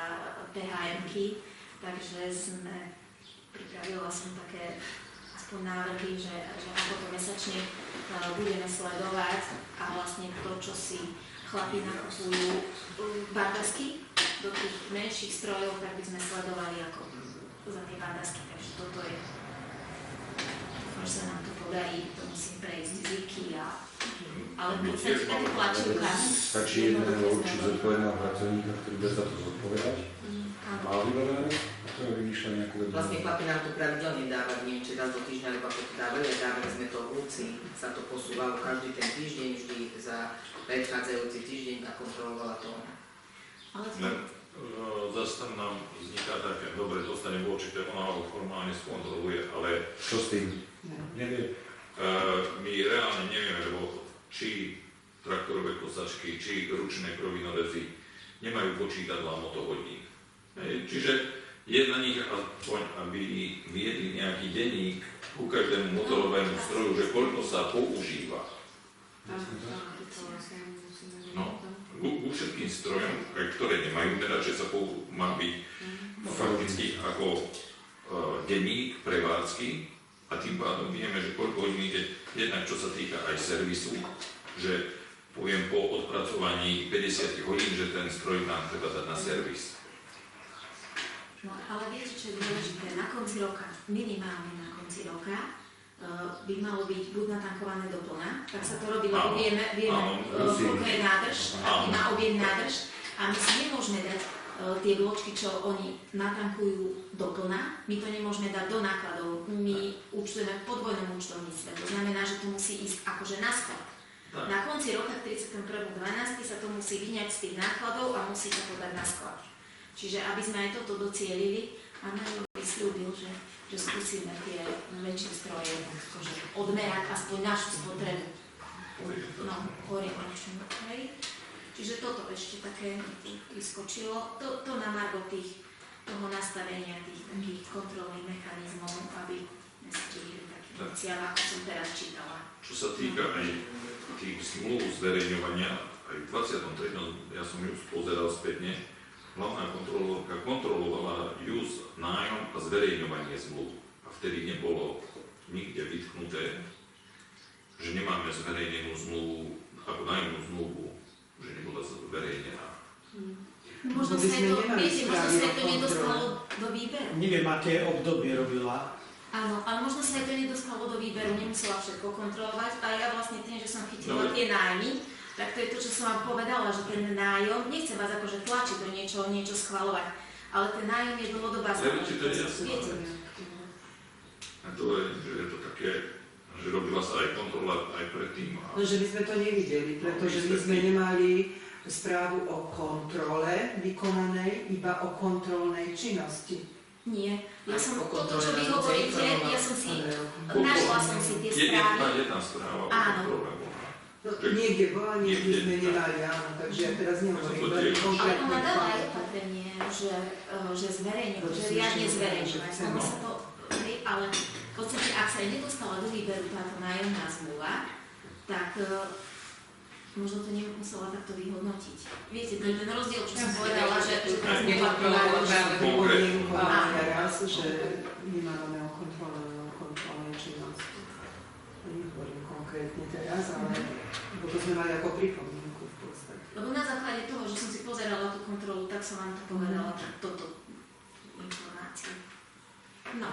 Speaker 2: PHM-ky, takže pripravila som také aspoň návrhy, že ako to mesačne budeme sledovať a vlastne to, čo si chlapi nakupujú bardasky do tých menších strojov, tak by sme sledovali ako za tie bardasky, takže toto je. Dúfam, že sa nám to podarí, to musím prejsť zvyky ale v podstate také tlačivka.
Speaker 7: Stačí jedného určiť zodpovedného pracovníka, ktorý bude za to zodpovedať. Má vybavené? A to je vymýšľať nejakú vedú.
Speaker 1: Vlastne chlapi nám to pravidelne dávať, neviem, či raz do týždňa, alebo ako to dávali, a dávali sme to v Lúci, sa to posúvalo každý ten týždeň, vždy za predchádzajúci týždeň a kontrolovala to.
Speaker 2: Ale to...
Speaker 5: Zase tam nám vzniká také, dobre, dostane určite, ona ho formálne skontroluje, ale
Speaker 7: Čo s tým? Neviem.
Speaker 5: my reálne nevieme, lebo či traktorové kosačky, či ručné provinorezy nemajú počítadla a motovodník. Čiže je na nich aspoň, aby viedli nejaký denník ku každému motorovému stroju, že koľko sa používa. No, ku všetkým strojom, ktoré nemajú merať, že sa má byť fakticky ako denník prevádzky a tým pádom vieme, že koľko hodín ide, jednak čo sa týka aj servisu, že poviem po odpracovaní 50 hodín, že ten stroj nám treba dať na servis.
Speaker 2: No, ale viete, čo je dôležité? Na konci roka, minimálne na konci roka, by malo byť buď natankované do plna, tak sa to robí, lebo vieme koľko je nádrž, aký má objem nádrž a my si nemôžeme dať tie bločky, čo oni natankujú do plna, my to nemôžeme dať do nákladov, my účtujeme v podvojnom účtovníctve, to znamená, že to musí ísť akože na sklad. Na konci roka 31.12. sa to musí vyňať z tých nákladov a musí sa to dať na sklad. Čiže aby sme aj toto docielili, a Mario vyslúbil, že skúsime tie väčšie stroje akože odmerať aspoň našu spotrebu. No, orientačnú. Čiže toto ešte také vyskočilo. To na margo toho nastavenia tých takých kontrolných mechanizmov, aby nestihli taký cieľ, ako som teraz čítala.
Speaker 5: Čo sa týka aj tých zmluv zverejňovania, aj v 23. ja som ju pozeral spätne, hlavná kontrolórka kontrolovala use, nájom a zverejňovanie zmluv. A vtedy nebolo nikde vytknuté, že nemáme zverejnenú zmluvu, ako nájomnú zmluvu, že nebola zverejnená.
Speaker 2: Možno sa to nedostalo do výberu.
Speaker 3: Neviem, aké obdobie robila.
Speaker 2: Áno, ale možno sa aj to nedostalo do výberu, nemusela všetko kontrolovať. A ja vlastne tým, že som chytila tie nájmy, tak to je to, čo som vám povedala, že ten nájom, nechcem vás akože tlačiť do niečo schvaľovať, ale ten nájom je dlhodobá záležitosť. Viete?
Speaker 5: A to je, že je to také, že robila sa aj kontrola aj predtým.
Speaker 6: No, že by sme to nevideli, pretože my sme nemali správu o kontrole vykonanej, iba o kontrolnej činnosti.
Speaker 2: Nie, ja som toto, čo vy hovoríte, ja som si, našla som si tie správy.
Speaker 5: Jedna správa o
Speaker 2: Áno.
Speaker 5: kontrole bola.
Speaker 6: No, niekde bola, niekde sme nemali, áno, takže ja teraz nehovorím veľmi
Speaker 2: Ale
Speaker 6: konkrétne.
Speaker 2: ona dala aj opatrenie, že zverejňovať, že riadne zverejňovať. Ono sa to, ale v podstate, ak sa aj nedostala do výberu táto nájomná zmluva, tak možno to nemusela takto vyhodnotiť. Viete, to je ten rozdiel, čo som povedala, že teraz
Speaker 6: Nekontrolovala práve podmienku
Speaker 2: Áno.
Speaker 6: teraz, že my máme o kontrolnej činnosti. Nehovorím konkrétne teraz, ale to sme mali ako pripomienku v podstate.
Speaker 2: Lebo na základe toho, že som si pozerala tú kontrolu, tak som vám to povedala, toto informáciu. No,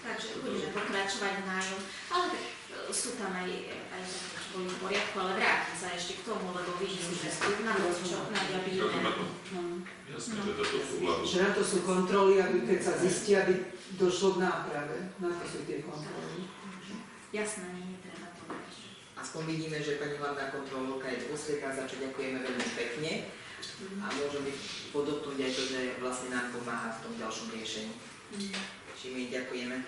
Speaker 2: takže budeme pokračovať v nájom, ale sú tam aj také, čo boli v poriadku, ale vrátim sa ešte k tomu, lebo vidím, že na to, čo najďabíme.
Speaker 5: Jasne, že toto sú hlavné.
Speaker 6: Že na to sú kontroly, aby keď sa zistí, aby došlo k náprave. Na to sú tie kontroly.
Speaker 2: Jasné, netreba to dať.
Speaker 1: Aspoň vidíme, že pani hlavná kontrolórka je dôsledná, za čo ďakujeme veľmi pekne. A môžeme podotknúť aj to, že vlastne nám pomáha v tom ďalšom riešení. Čím jej ďakujeme.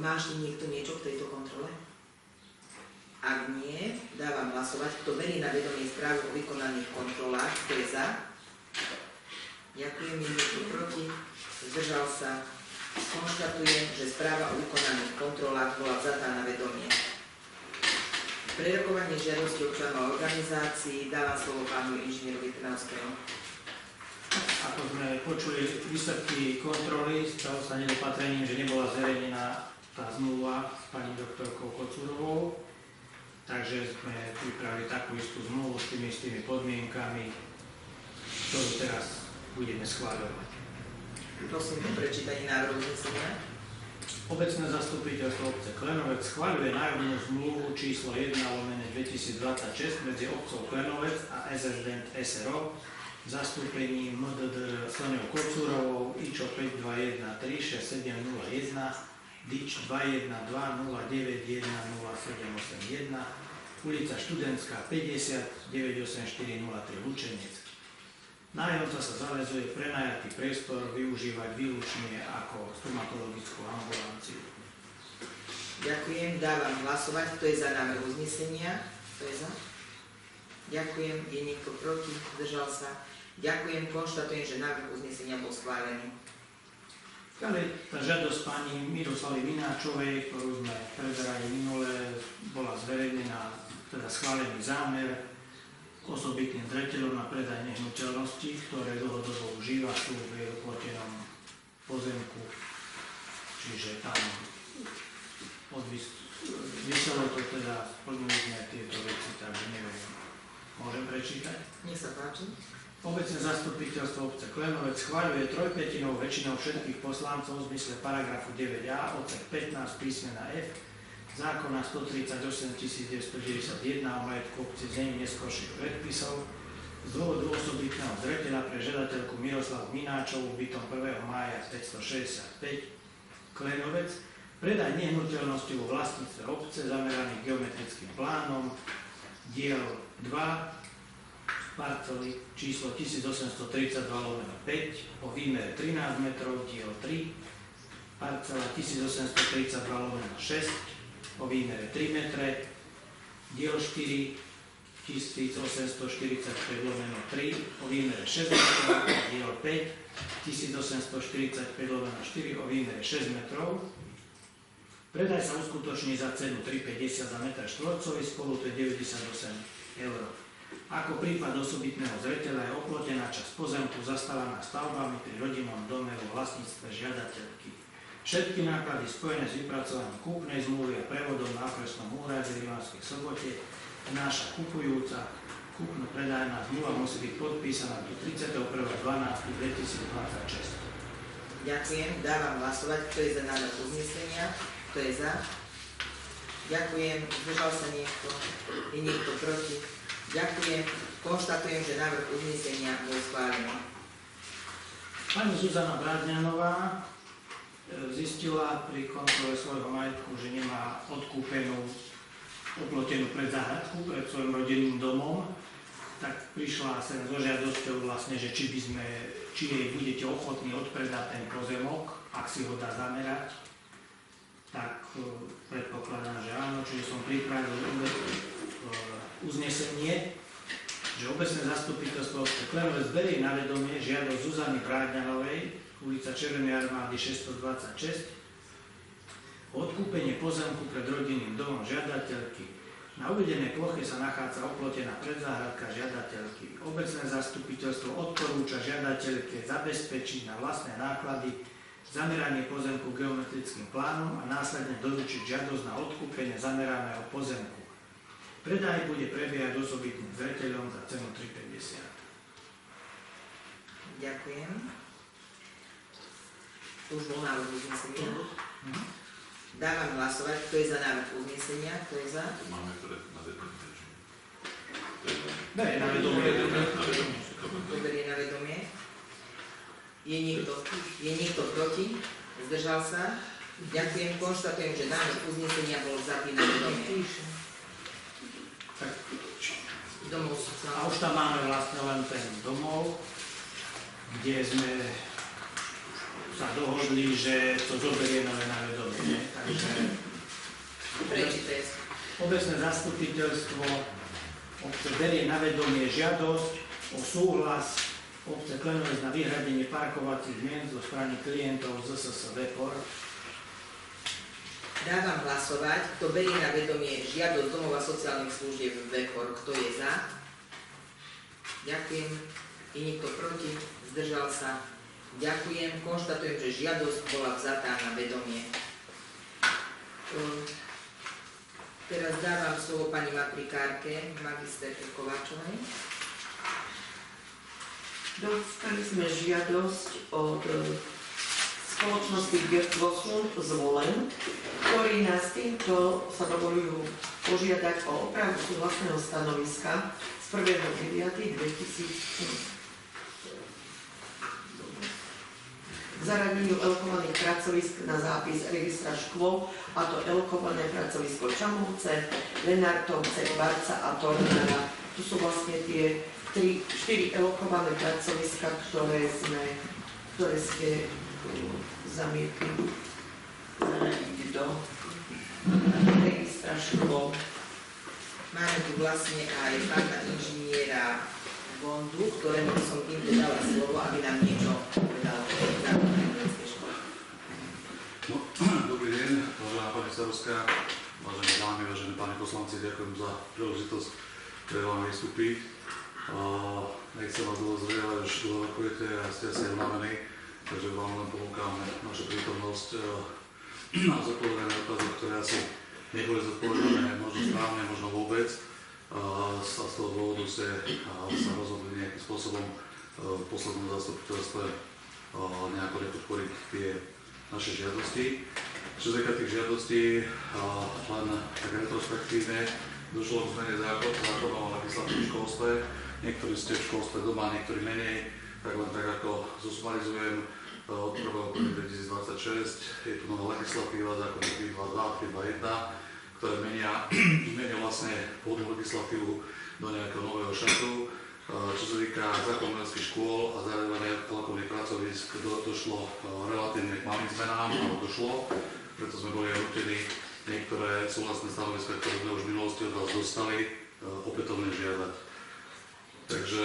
Speaker 1: Má ešte niekto niečo k tejto kontrole? Ak nie, dávam hlasovať. Kto berie na vedomie správu o vykonaných kontrolách, kto je za? Ďakujem, je niekto proti? Zdržal sa? Konštatujem, že správa o vykonaných kontrolách bola vzatá na vedomie. Prerokovanie žiadosti občanov organizácií dávam slovo pánu inžinierovi Trnavskému.
Speaker 3: Ako sme počuli výsledky kontroly, stalo sa nedopatrením, že nebola zverejnená tá zmluva s pani doktorkou Kocúrovou, takže sme pripravili takú istú zmluvu s tými istými podmienkami, ktorú teraz budeme schváľovať.
Speaker 1: Prosím o prečítanie návrhu uznesenia.
Speaker 3: Obecné zastupiteľstvo obce Klenovec schváľuje nájomnú zmluvu číslo 1/2026 medzi obcou Klenovec a SSDent SRO v zastúpení MDD Soňou Kocúrovou, IČO 52136701, DIČ 21209100781, ulica Študentská 50 98403 Lučenec. Nájomca sa zaväzuje prenajatý priestor využívať výlučne ako stomatologickú ambulanciu.
Speaker 1: Ďakujem, dávam hlasovať. Kto je za návrh uznesenia? Kto je za? Ďakujem, je niekto proti? Zdržal sa? Ďakujem, konštatujem, že návrh uznesenia bol schválený.
Speaker 3: Ďalej, tá žiadosť pani Miroslavy Mináčovej, ktorú sme preberali minule, bola zverejnená, teda schválený zámer osobitným zreteľom na predaj nehnuteľností, ktoré dlhodobo užíva sú v jej oplotenom pozemku. Čiže tam vyselo to teda, splnili sme tieto veci, takže neviem. Môžem prečítať?
Speaker 1: Nech sa páči.
Speaker 3: Obecné zastupiteľstvo obce Klenovec schvaľuje 3/5 väčšinou všetkých poslancov v zmysle paragrafu 9a odsek 15 písmena F zákona 138 991 o majetku obci v znení neskorších predpisov z dôvodu osobitného zreteľa pre žiadateľku Miroslavu Mináčovú bytom 1. mája 565 Klenovec predaj nehnuteľnosti vo vlastníctve obce zameraných geometrickým plánom diel 2 parcely číslo 1832/5 o výmere 13 metrov, diel 3, parcela 1832/6 o výmere 3 metre, diel 4 1845/3 o výmere 6 metrov, diel 5 1845/4 o výmere 6 metrov. Predaj sa uskutoční za cenu 3,50 za meter štvorcový, spolu to je 98 eur. Ako prípad osobitného zreteľa je oplotená časť pozemku zastávaná stavbami pri rodinnom dome vo vlastníctve žiadateľky. Všetky náklady spojené s vypracovaním kúpnej zmluvy a prevodom na okresnom úrade v Rimavskej Sobote náša kupujúca. Kúpno-predajná zmluva musí byť podpísaná do 31.12.2026.
Speaker 1: Ďakujem. Dávam hlasovať. Kto je za návrh uznesenia? Kto je za? Ďakujem. Zdržal sa niekto? Je niekto proti? Ďakujem. Konštatujem, že návrh uznesenia bol schválený.
Speaker 3: Pani Zuzana Brádňanová zistila pri kontrole svojho majetku, že nemá odkúpenú oplotenú predzáhradku pred svojim rodinným domom, tak prišla sem so žiadosťou vlastne, že či jej budete ochotní odpredať ten pozemok, ak si ho dá zamerať, tak predpokladám, že áno, čiže som pripravil uznesenie, že obecné zastupiteľstvo obce Klenovec berie na vedomie žiadosť Zuzany Brádňanovej, ulica Červenej armády 626, odkúpenie pozemku pred rodinným domom žiadateľky. Na uvedenej ploche sa nachádza oplotená predzáhradka žiadateľky. Obecné zastupiteľstvo odporúča žiadateľke zabezpečiť na vlastné náklady zameranie pozemku geometrickým plánom a následne doručiť žiadosť na odkúpenie zameraného pozemku. Predaj bude prebiehať osobitným zreteľom za cenu 3,50.
Speaker 1: Ďakujem. Už bol návrh uznesenia. Dávam hlasovať. Kto je za návrh uznesenia? Kto je za?
Speaker 5: Máme na vedomie.
Speaker 3: Berie na vedomie.
Speaker 1: Kto berie na vedomie? Je niekto proti? Zdržal sa? Ďakujem. Konštatujem, že návrh uznesenia bol vzatý na vedomie. Domov
Speaker 3: A už tam máme vlastne len ten domov, kde sme sa dohodli, že to zoberieme na vedomie. Takže
Speaker 1: prečítaj.
Speaker 3: obecné zastupiteľstvo obce berie na vedomie žiadosť o súhlas obce Klenovec na vyhradenie parkovacích miest zo strany klientov ZSS Vepor.
Speaker 1: Dávam hlasovať. Kto berie na vedomie žiadosť domova sociálnych služieb Vepor? Kto je za? Ďakujem. Je niekto proti? Zdržal sa? Ďakujem. Konštatujem, že žiadosť bola vzatá na vedomie. Teraz dávam slovo pani matrikárke, magisterke Kováčovej.
Speaker 4: Dostali sme žiadosť od spoločnosti Gertwosmund z Volen, ktorí nás týmto sa dovolujú požiadať o opravu súhlasného stanoviska z 1.9.2000 k zaradeniu elokovaných pracovisk na zápis registra škôl, a to elokované pracovisko Čamovce, Lenartovce, Barca a Tornára. Tu sú vlastne tie 4 elokované pracoviska, ktoré ste zamietli zaradiť do registra škôl.
Speaker 1: Máme tu vlastne aj pána inžiniera Bondu, ktorému som týmto dala slovo, aby nám niečo povedal o základnej škole.
Speaker 8: Dobrý deň, vážená pani starostka, vážené dámy, vážení páni poslanci, ďakujem za príležitosť pre vám vystúpiť. Nechcem vás dlho zdržiavať, už dlho rokujete a ste asi unavení, takže vám len ponúkam našu prítomnosť na zodpovedané otázky, ktoré asi neboli zodpovedané možno správne, možno vôbec. Z toho dôvodu ste sa rozhodli nejakým spôsobom v poslednom zastupiteľstve nejako nepodporiť tie naše žiadosti. Čo sa týka tých žiadostí, len tak retrospektívne, došlo k zmene zákona o legislatívnom školstve. Niektorí ste v školstve doma, niektorí menej, tak len tak ako zosumarizujem, od 1. októbra 2026 je tu nová legislatíva, zákon 322, 321, ktoré menia vlastne pôvodnú legislatívu do nejakého nového šatru. Čo sa týka základných škôl a zariadovania lakovných pracovísk, došlo relatívne k malým zmenám, ale došlo, preto sme boli nutení niektoré súhlasné stanoviska, ktoré sme už v minulosti od vás dostali, opätovne žiadať. Takže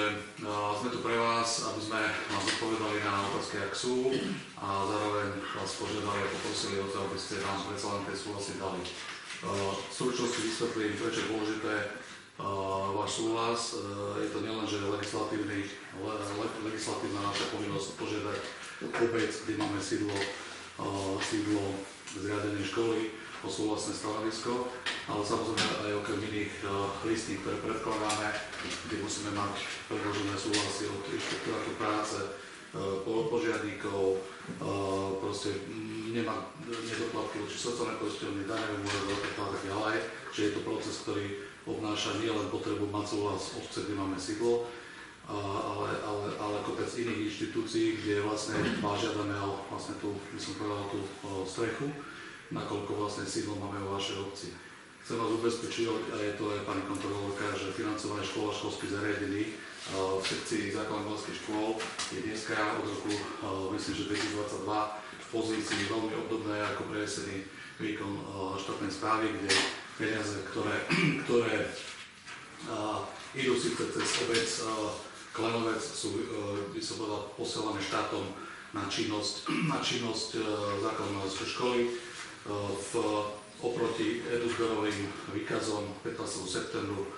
Speaker 8: sme tu pre vás, aby sme vás odpovedali na otázky, ak sú, a zároveň vás požiadali a poprosili o to, aby ste nám predsa len tie súhlasy dali. V stručnosti vysvetlím, prečo je dôležité váš súhlas. Je to nielen, že legislatívna naša povinnosť požiadať obec, kde máme sídlo zriadenej školy, o súhlasné stanovisko, ale samozrejme aj okrem iných listí, ktoré predkladáme, kde musíme mať predložené súhlasy od inšpektorátu práce, požiadníkov, proste nemá nedoplatky voči sociálnej poisťovni, daňovým úradom a tak ďalej. Čiže je to proces, ktorý obnáša nielen potrebu mať súhlas obce, kde máme sídlo, ale kopec iných inštitúcií, kde vlastne žiadame o vlastne tú, by som povedal, tú strechu, nakoľko vlastne sídlo máme vo vašej obci. Chcem vás ubezpečiť, a je to aj pani kontrolórka, že financovanie škôl a školských zariadení v sekcii základných škôl je dneska od roku, myslím, že 2022 v pozícii veľmi obdobné ako prenesený výkon štátnej správy, kde peniaze, ktoré idú síce cez obec Klenovec, sú, by som povedal, posielané štátom na činnosť základnej školy. Oproti eduzberovým výkazom 15. septembru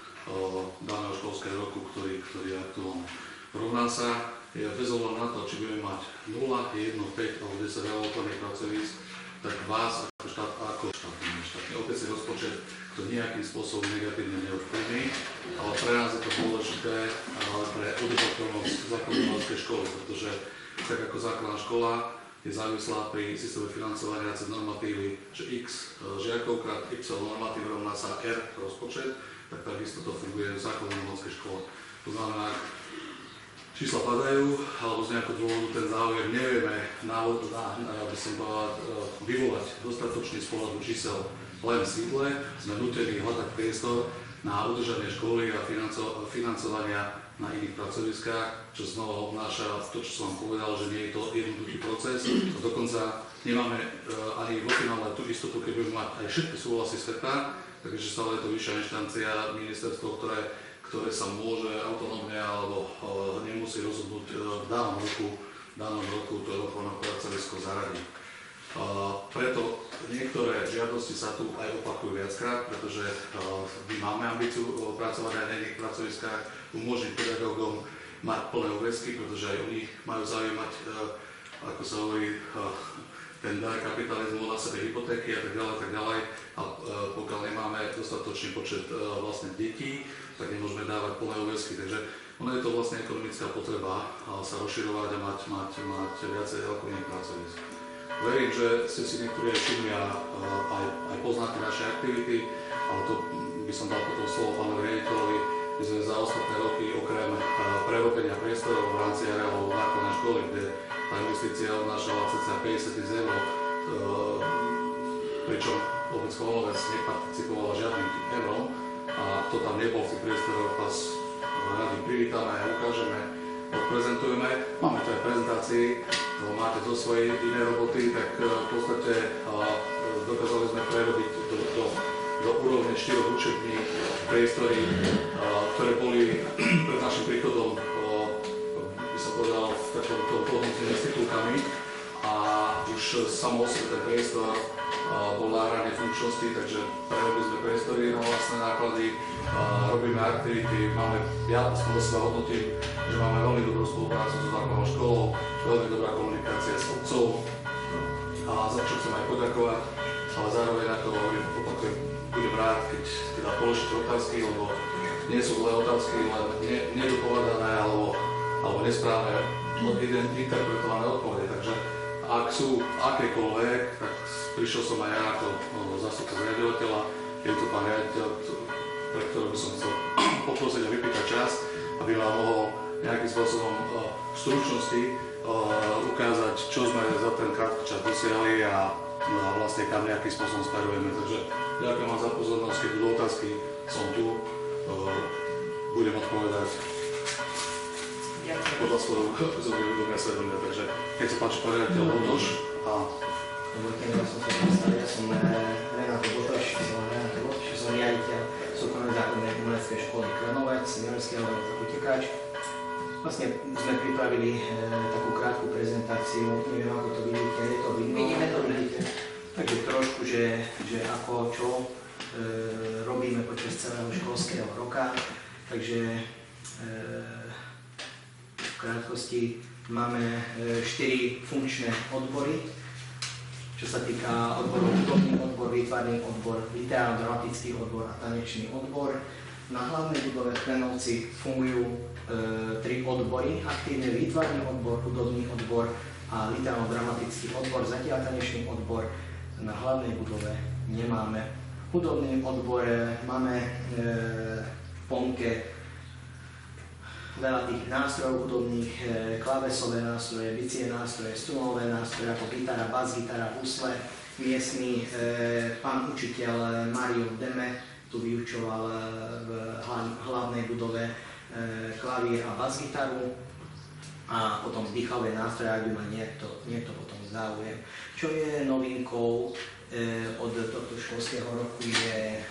Speaker 8: daného školského roku, ktorý je aktuálny. Rovná sa bez ohľadu na to, či budeme mať 0, 1, 5 alebo 10 relokovaných pracovísk, tak vás ako štátny obecný rozpočet to nejakým spôsobom negatívne neovplyvní, ale pre nás je to dôležité pre udržateľnosť základnej školy, pretože tak ako základná škola je závislá pri systéme financovania cez normatívy, že x žiakov krát y normatív rovná sa r rozpočet, tak takisto to funguje v základnej umeleckej škole. To znamená, ak čísla padajú, alebo z nejakého dôvodu ten záujem nevieme vyvolať dostatočný z pohľadu čísel len v sídle, sme nutení hľadať priestor na udržanie školy a financovania na iných pracoviskách, čo znova obnáša to, čo som vám povedal, že nie je to jednoduchý proces. Dokonca nemáme ani vo finále tú istotu, keď budeme mať aj všetky súhlasy sveta, takže stále je to vyššia inštancia, ministerstvo, ktoré sa môže autonómne alebo nemusí rozhodnúť v danom roku to elokované pracovisko zaradiť. Preto niektoré žiadosti sa tu aj opakujú viackrát, pretože my máme ambíciu pracovať aj na iných pracoviskách, umožniť pedagógom mať plné úväzky, pretože aj oni majú záujem mať, ako sa hovorí, ten dar kapitalizmu na sebe hypotéky a tak ďalej. A pokiaľ nemáme dostatočný počet vlastne detí, tak nemôžeme dávať plné úväzky. Takže ono je to vlastne ekonomická potreba sa rozširovať a mať viacej elokovaných pracovísk. Verím, že ste si niektorí aj všimli a aj poznáte naše aktivity, ale to by som dal potom slovo pánovi riaditeľovi. My sme za ostatné roky okrem prerobenia priestorov v rámci areálov základnej školy, kde tá investícia obnášala cca 50 000 eur, pričom obec Klenovec neparticipovala žiadnym tým eurom, a kto tam nebol v tých priestoroch, vás radi privítame a ukážeme, odprezentujeme. Máme tu aj prezentácii, máte to svoje iné roboty, tak v podstate dokázali sme prerobiť do úrovne 4 učební priestory, ktoré boli pred našim príchodom, by som povedal, v takom podnotnými titulkami, a už samo ten priestor bol na hrane funkčnosti, takže prerobili sme priestory na vlastné náklady, robíme aktivity, ja aspoň do seba hodnotím, že máme veľmi dobrú spoluprácu so základnou školou, veľmi dobrá komunikácia s obcov, a za čo chcem aj poďakovať, ale zároveň, ako hovorím, opakujem, budem rád, keď teda položíte otázky, lebo nie sú zlé otázky, len nedopovedané alebo alebo nesprávne interpretované odpovede. Takže ak sú akékoľvek, tak prišiel som aj ja ako zástupca riaditeľa, je to pán riaditeľ, pre ktorého by som chcel poprosiť a vypýtať čas, aby vám mohol nejakým spôsobom v stručnosti ukázať, čo sme za ten krátky čas dosiahli a vlastne kam nejakým spôsobom smerujeme. Takže ďakujem vám za pozornosť, keď budú otázky, som tu, budem odpovedať podľa svojho svedomia. Takže keď sa páči pán riaditeľ Botoš a
Speaker 9: Dovolte mi, som sa predstavil, ja som Renato Botoš, som riaditeľ súkromnej základnej umeleckej školy Klenovec, Jaroského Utekáč. Vlastne sme pripravili takú krátku prezentáciu, neviem ako to vidíte, je to vidno?
Speaker 1: Vidíme to,
Speaker 9: vidíte. Takže trošku, že ako čo robíme počas celého školského roka. Takže v krátkosti máme 4 funkčné odbory. Čo sa týka odborov, hudobný odbor, výtvarný odbor, literárno-dramatický odbor a tanečný odbor. Na hlavnej budove v Klenovci fungujú 3 odbory, aktívne výtvarný odbor, hudobný odbor a literárno-dramatický odbor, zatiaľ tanečný odbor na hlavnej budove nemáme. V hudobným odbore máme v ponuke veľa tých nástrojov hudobných, klávesové nástroje, bicie nástroje, strunové nástroje ako gitara, bas-gitara, husle. Miestny pán učiteľ Mario Deme tu vyučoval v hlavnej budove klavír a bas-gitaru a potom dýchavé nástroje, ak by ma niekto potom záujem. Čo je novinkou od tohto školského roku je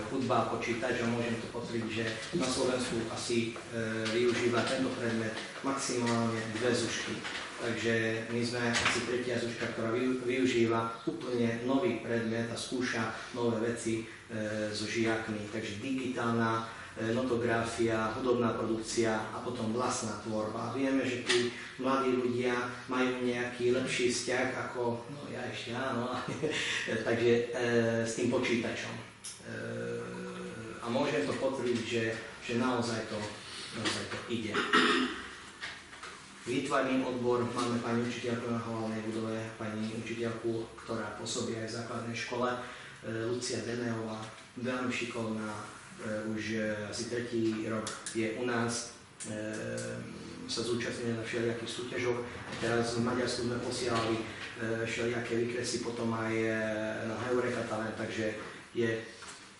Speaker 9: hudba a počítač a môžem to potvrdiť, že na Slovensku asi využíva tento predmet maximálne 2 zušky. Takže my sme asi 3. zuška, ktorá využíva úplne nový predmet a skúša nové veci so žiakmi. Takže digitálna notografia, hudobná produkcia a potom vlastná tvorba. Vieme, že tí mladí ľudia majú nejaký lepší vzťah ako, no ja ešte áno, takže s tým počítačom. A môžem to potvrdiť, že naozaj to ide. Výtvarný odbor máme pani učiteľku na hlavnej budove, pani učiteľku, ktorá pôsobí aj v základnej škole, Lucia Deneová, veľmi šikovná, už asi 3. rok je u nás, sa zúčastňuje na všelijakých súťažoch. Teraz v Maďarsku sme posielali všelijaké výkresy potom aj na Heureka Talent, takže je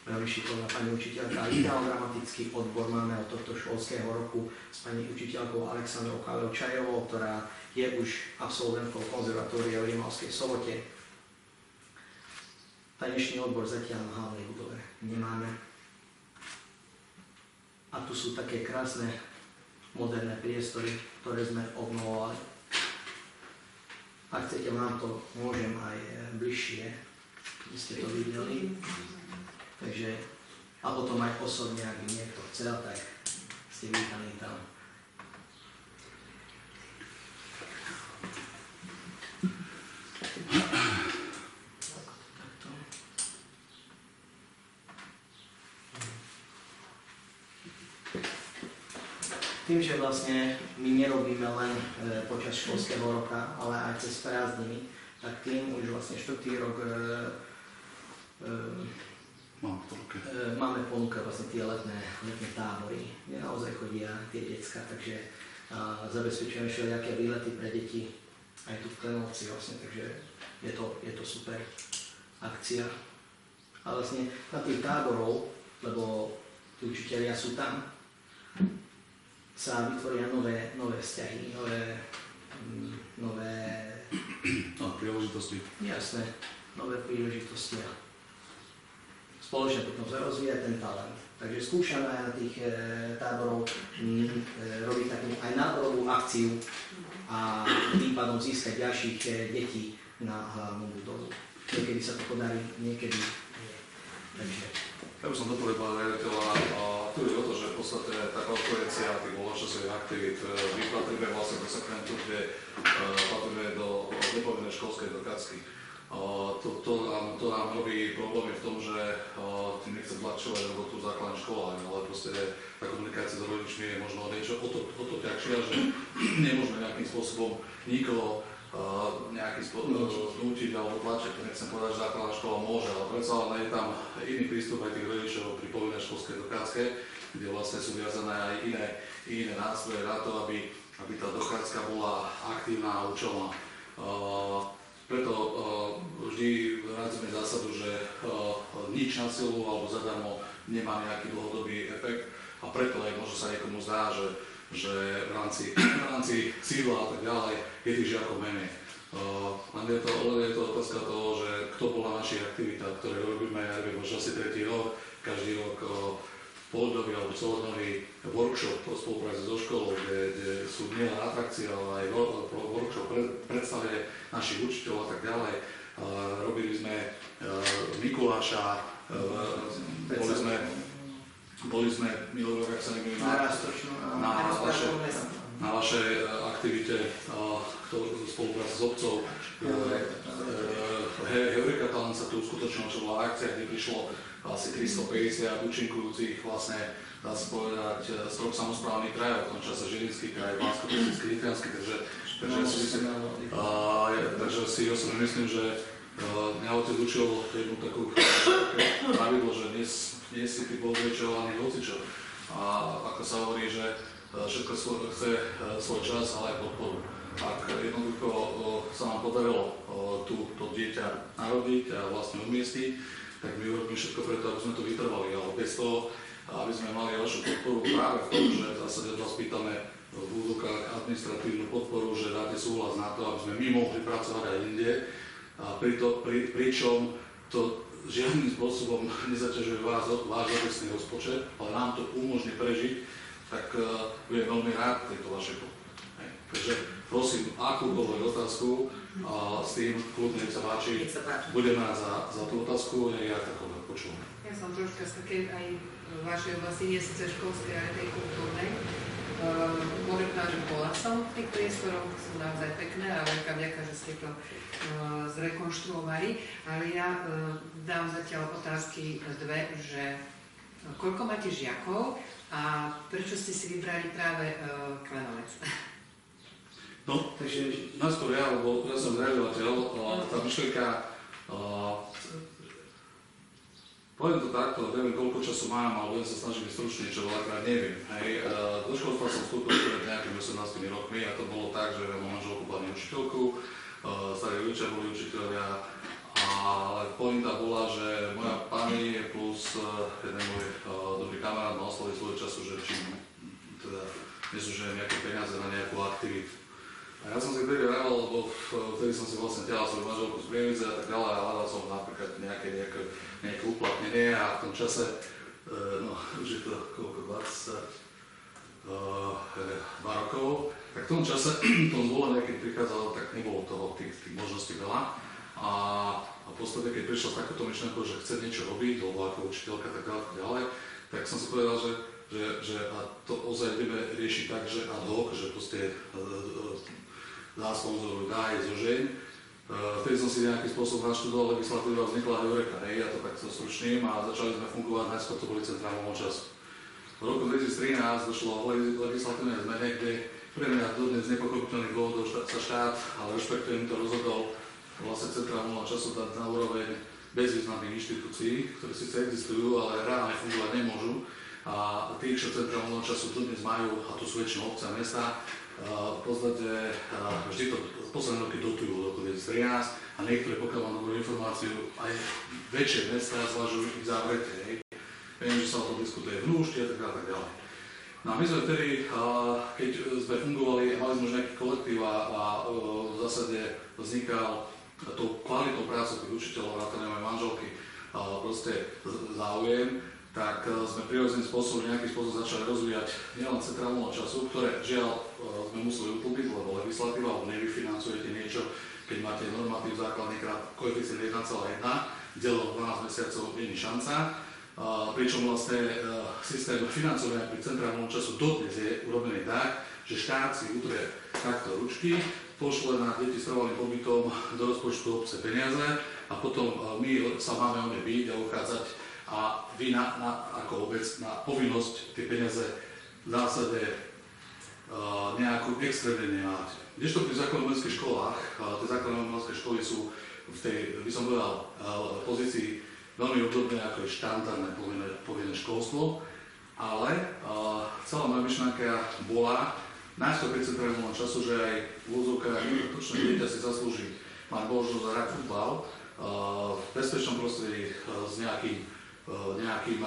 Speaker 9: veľmi šikovná pani učiteľka. Literárno-dramatický odbor máme od tohto školského roku s pani učiteľkou Alexandrou Kalevčajovou, ktorá je už absolventkou konzervatória v Rimavskej Sobote. Tanečný odbor zatiaľ na hlavnej budove nemáme. A tu sú také krásne moderné priestory, ktoré sme obnovovali. Ak chcete, vám to môžem aj bližšie, aby ste to videli. Takže, a potom aj osobne, ak by niekto chcel, tak ste vítaní tam. Tým, že vlastne my nerobíme len počas školského roka, ale aj cez prázdniny, tak tým už vlastne 4. rok máme ponúkať vlastne tie letné tábory, kde naozaj chodia tie decká, takže zabezpečujeme všelijaké výlety pre deti aj tu v Klenovci vlastne, takže je to super akcia. A vlastne na tých táborov, lebo tí učitelia sú tam, sa vytvoria nové vzťahy, nové
Speaker 8: príležitosti.
Speaker 9: Jasné, nové príležitosti a spoločne potom sa rozvíja ten talent. Takže skúšame aj na tých táborov robiť takú aj náborovú akciu a tým pádom získať ďalších detí na hlavnú budovu. Niekedy sa to podarí, niekedy nie. Takže
Speaker 8: ja by som doplnil pána riaditeľa a tu je o to, že v podstate tá konkurencia tých voľnočasových aktivít vypatríme vlastne do segmentu, kde patríme do nepovinnej školskej dochádzky. To nám robí problémy v tom, že tým nechcem tlačovať robotu v základnej škole, ale proste tá komunikácia s rodičmi je možno niečo o to ťažšia, že nemôžeme nejakým spôsobom nikoho nútiť alebo tlačiť. Nechcem povedať, že základná škola môže, ale predsa len je tam iný prístup aj tých rodičov pri povinnej školskej dochádzke, kde vlastne sú viazané aj iné nástroje na to, aby tá dochádzka bola aktívna a účelná. Preto vždy rádzime zásadu, že nič na silu alebo zadarmo nemá nejaký dlhodobý efekt a preto aj možno sa niekomu zdá, že v rámci sídla a tak ďalej je tých žiakov menej. Len je to otázka toho, že kto bol na našich aktivitách, ktoré robíme, ja neviem, možno asi 3. rok, každý rok poldobý alebo celodňový workshop v spolupráci so školou, kde sú nielen atrakcie, ale aj workshop predstavenie našich učiteľov a tak ďalej. Robili sme Mikuláša, boli sme minulý rok, ak sa nebudeme na vašej aktivite v spolupráci s obcov. Heureka Talent sa tu uskutočnila, čo bola akcia, kde prišlo asi 350 účinkujúcich, vlastne dá sa povedať, z 3 samosprávnych krajov, v tom čase Žilinský kraj, Banskobystrický, Nitriansky, takže si osobne myslím, že mňa otec učil jednu takú pravidlo, že nie si ty povzrečovaný hocičo. A ako sa hovorí, že všetko chce svoj čas, ale aj podporu. Ak jednoducho sa nám podarilo to dieťa narodiť a vlastne umiestniť, tak my urobíme všetko preto, aby sme to vytrvali, ale bez toho, aby sme mali vašu podporu práve v tom, že v zásade od vás pýtame v úvodokách administratívnu podporu, že dáte súhlas na to, aby sme my mohli pracovať aj inde, pričom to žiadnym spôsobom nezaťažuje váš obecný rozpočet, ale nám to umožní prežiť, tak budem veľmi rád tejto vašej podpory. Takže prosím, akúkoľvek otázku, s tým kľudne sa páči, budem rád za tú otázku, ja taková počúvam.
Speaker 6: Ja som troška z takej aj vašej oblasti, nie síce školskej, ale tej kultúrnej. Môžem povedať, že bola som v tých priestoroch, sú naozaj pekné a veľká vďaka, že ste to zrekonštruovali. Ale ja dám zatiaľ otázky dve, že koľko máte žiakov a prečo ste si vybrali práve Klenovec?
Speaker 8: No, takže najskôr lebo ja som zriadovateľ, tá myšlienka, poviem to takto, neviem koľko času mám, ale ja sa snažím byť stručný, čo veľakrát neviem. Do školstva som vstúpil pred nejakými 18 rokmi a to bolo tak, že mám manželku pani učiteľku, starí ľudia boli učiteľia, ale pointa bola, že moja pani plus jeden môj dobrý kamarát ma oslovil svojho času, že či teda nesúžujem nejaké peniaze na nejakú aktivitu. A ja som si vtedy hľadal, lebo vtedy som si vlastne ťahal svoju manželku z Prievidze a tak ďalej a hľadal som napríklad nejaké uplatnenie a v tom čase, no už je to koľko, 22 rokov, tak v tom čase to zvolenie, keď prichádzalo, tak nebolo toho tých možností veľa. A v podstate, keď prišla s takouto myšlenkou, že chce niečo robiť, alebo ako učiteľka tak ďalej, tak som si povedal, že a to ozaj budeme riešiť tak, že ad hoc, že proste dá sponzoruj, dá je zožeň. Vtedy som si nejakým spôsobom naštudoval legislatívu a vznikla Heureka, ja to takto stručním a začali sme fungovať, najskôr to boli centrá voľnočasu. V roku 2013 došlo o legislatívnej zmene, kde pre mňa dodnes z nepochopiteľných dôvodov sa štát, ale rešpektujem to, rozhodol vlastne centrá voľnočasu dať na úroveň bezvýznamných inštitúcií, ktoré síce existujú, ale reálne fungovať nemôžu. A tí, čo centrá voľnočasu dodnes majú, a to sú väčšinou obce a mesta, v podstate vždy to posledné roky dotujú v roku 2013 a niektoré, pokiaľ mám dobrú informáciu, aj väčšie mestá zvažujú ich zavretie. Viem, že sa o tom diskutuje v Núšti a tak ďalej. No a my sme vtedy, keď sme fungovali, mali sme už nejaký kolektív a v zásade vznikal tou kvalitou práce tých učiteľov, vrátane mojej manželky, proste záujem, tak sme prirodzeným spôsobom nejakým spôsobom začali rozvíjať nielen centrálne času, ktoré žiaľ sme museli utlbiť, lebo legislatíva, alebo nevyfinancujete niečo, keď máte normatív základný krát koeficient 1,1, delilo 12 mesiacov, nie je šanca. Pričom vlastne systém financovania pri centrálnom času dodnes je urobený tak, že štát si utrie takto ručky pošle na deti s trvalým pobytom do rozpočtu obce peniaze a potom my sa máme o ne byť a uchádzať a vy ako obec na povinnosť tie peniaze v zásade nejakú extrémne nemáte. Kdežto pri základno-umeleckých školách, tie základno-umelecké školy sú v tej, by som povedal, pozícii veľmi obdobné ako je štandardné povinné školstvo, ale celá moja myšlienka bola nájsť to centrálneho času, že aj v úvodzovkách točné dieťa si zaslúži mať možnosť zahrať futbal v bezpečnom prostredí s nejakým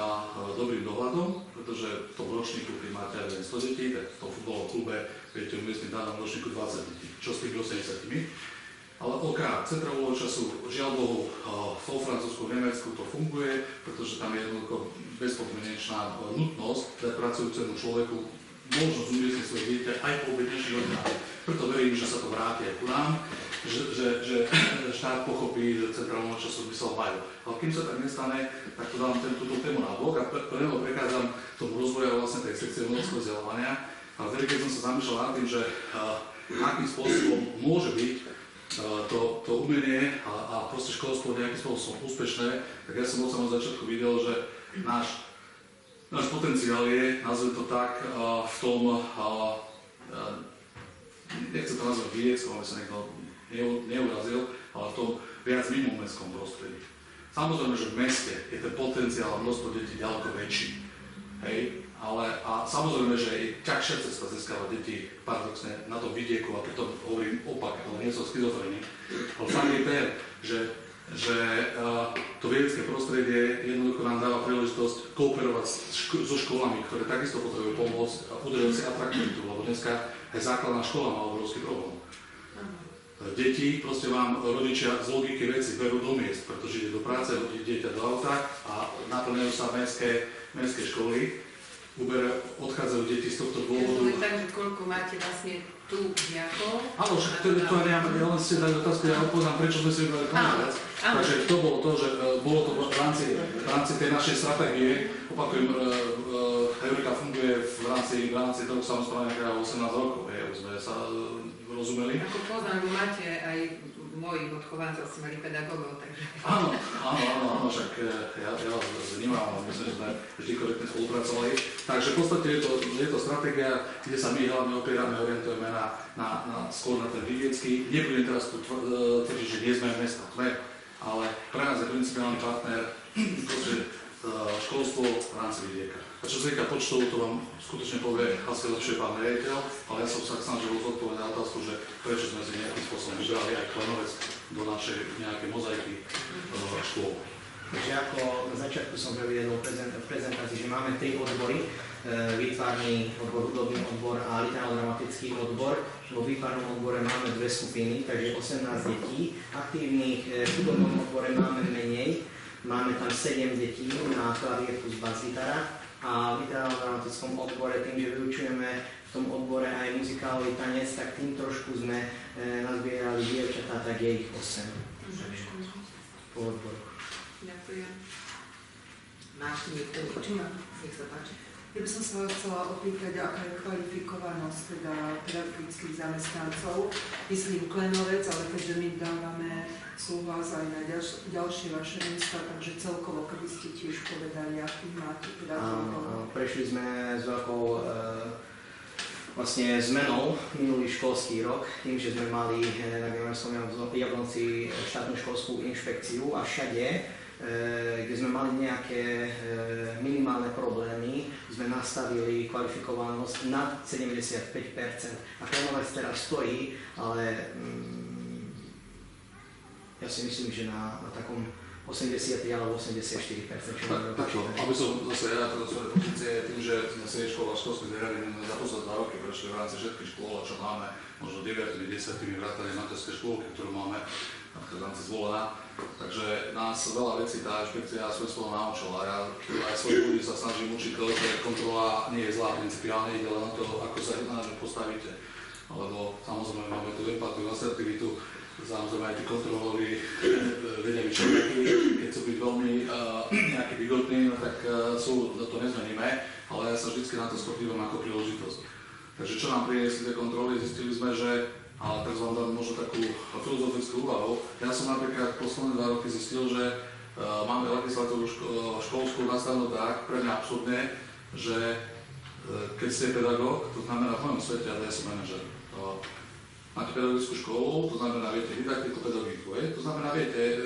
Speaker 8: dobrým dohľadom, pretože v tom ročníku, keď máte 100 detí, tak v tom futbalovom klube viete umiestniť v danom ročníku 20 detí, čo s tými 80. Ale centrálneho času, žiaľ Bohu, vo Francúzsku, v Nemecku to funguje, pretože tam je jednoducho bezpodmienečná nutnosť dať pracujúcemu človeku možnosť umiestniť svoje dieťa aj po obednejších hodinách. Preto verím, že sa to vráti aj ku nám, že štát pochopí, že centrálneho času zmysel majú. Ale kým sa tak nestane, tak to dám túto tému na blok a preto prechádzam tomu rozvoja vlastne tej sekcie umeleckého vzdelávania. Ale vtedy, keď som sa zamýšľal nad tým, že akým spôsobom môže byť to umenie a proste školstvo nejakým spôsobom úspešné, tak ja som od samého začiatku videl, že náš potenciál je, nazvem to tak, v tom, nechcem to nazvať vidieckom, aby sa niekto neurazil, ale v tom viac mimomestskom prostredí. Samozrejme, že v meste je ten potenciál a množstvo detí ďaleko väčší. Hej? A samozrejme, že je ťažšia cesta získavať deti paradoxne na tom vidieku a pritom hovorím opak, ale nie som schizofrenik. Ale fakt je ten, že to vedecké prostredie jednoducho nám dáva príležitosť kooperovať so školami, ktoré takisto potrebujú pomôcť a udržať si atraktivitu, lebo dneska aj základná škola má obrovský problém. Deti, proste vám rodičia z logiky veci berú do miest, pretože ide do práce, hodí dieťa do auta a naplňajú sa mestské školy. Odchádzajú deti z tohto dôvodu.
Speaker 6: Ja tak, že koľko máte vlastne tu žiakov?
Speaker 8: Áno, však to ja len ste dali otázku, ja odpovedám, prečo sme si vybrali Konovec. Takže to bolo to, že bolo to v rámci tej našej stratégie. Opakujem, Eureka funguje v rámci toho samosprávania 18 rokov, už sme sa rozumeli.
Speaker 6: Ako poznám, že máte aj mojich odchovancov, si mali pedagógov, takže...
Speaker 8: Áno, však ja vás vnímam, ale myslím, že sme vždy korektne spolupracovali. Takže v podstate je to stratégia, kde sa my hlavne opierame, orientujeme skôr na ten vidiecký. Nebudem teraz tu tvrdiť, že nie sme mesta, ale pre nás je principiálny partner školstvo v rámci vidieka. A čo sa týka počtov, to vám skutočne povie asi lepšie pán riaditeľ, ale ja som sa snažil odpovedať na otázku, že prečo sme si nejakým spôsobom vybrali aj Klenovec do našej nejakej mozaiky škôl.
Speaker 9: Takže ako na začiatku som prevedel v prezentácii, že máme 3 odbory, výtvarný odbor, hudobný odbor a literárno-dramatický odbor. Vo výtvarnom odbore máme 2 skupiny, takže 18 detí. Aktívnych v hudobnom odbore máme menej, máme tam 7 detí na klavír plus bas-gitara. A v literárno-dramatickom odbore, tým, že vyučujeme v tom odbore aj muzikálový tanec, tak tým trošku sme nazbierali dievčatá, tak je ich 8 po odboru.
Speaker 6: Ďakujem.
Speaker 1: Máš niekto niečo? Nech sa páči.
Speaker 10: Ja by som sa chcela opýtať, aká je kvalifikovanosť teda pedagogických zamestnancov. Myslím Klenovec, ale keďže my dávame súhlas aj na ďalšie vaše miesta, takže celkovo, keby ste tiež povedali, aký máte pedagógov.
Speaker 9: Prešli sme s veľkou vlastne zmenou minulý školský rok, tým, že sme mali na Generálskom Jablonci štátnu školskú inšpekciu a všade, kde sme mali nejaké minimálne problémy, sme nastavili kvalifikovanosť nad 75%. A Klenovec teraz stojí, ale ja si myslím, že na takom 80 alebo 84%.
Speaker 8: Takto, aby som zase ja do svojej pozície tým, že sme si škola školských zariadení za posledné 2 roky prešli v rámci všetkých škôl, čo máme, možno 9, 10 vrátane materskej škôlky, ktorú máme v rámci Zvolená. Takže nás veľa vecí tá inšpekcia svojím spolu naučila. Ja aj svojich ľudí sa snažím učiť to, že kontrola nie je zlá principiálne, ide len na to, ako sa na ňu postavíte. Alebo samozrejme máme tú empatiu, asertivitu. Samozrejme aj tí kontrolóri vedia byť človeky, keď sú byť veľmi nejaký bigotní, tak to nezmeníme, ale ja sa vždy na to skopívam ako príležitosť. Takže čo nám priniesli tie kontroly, zistili sme, že Ale tak vám dám možno takú filozofickú úvahu. Ja som napríklad posledné 2 roky zistil, že máme legislatívu školskú nastavenú tak, pre mňa absurdne, že keď ste pedagóg, to znamená v mojom svete, ale ja som manažer. Máte pedagogickú školu, to znamená, viete didaktiku, pedagogiku, to znamená, viete,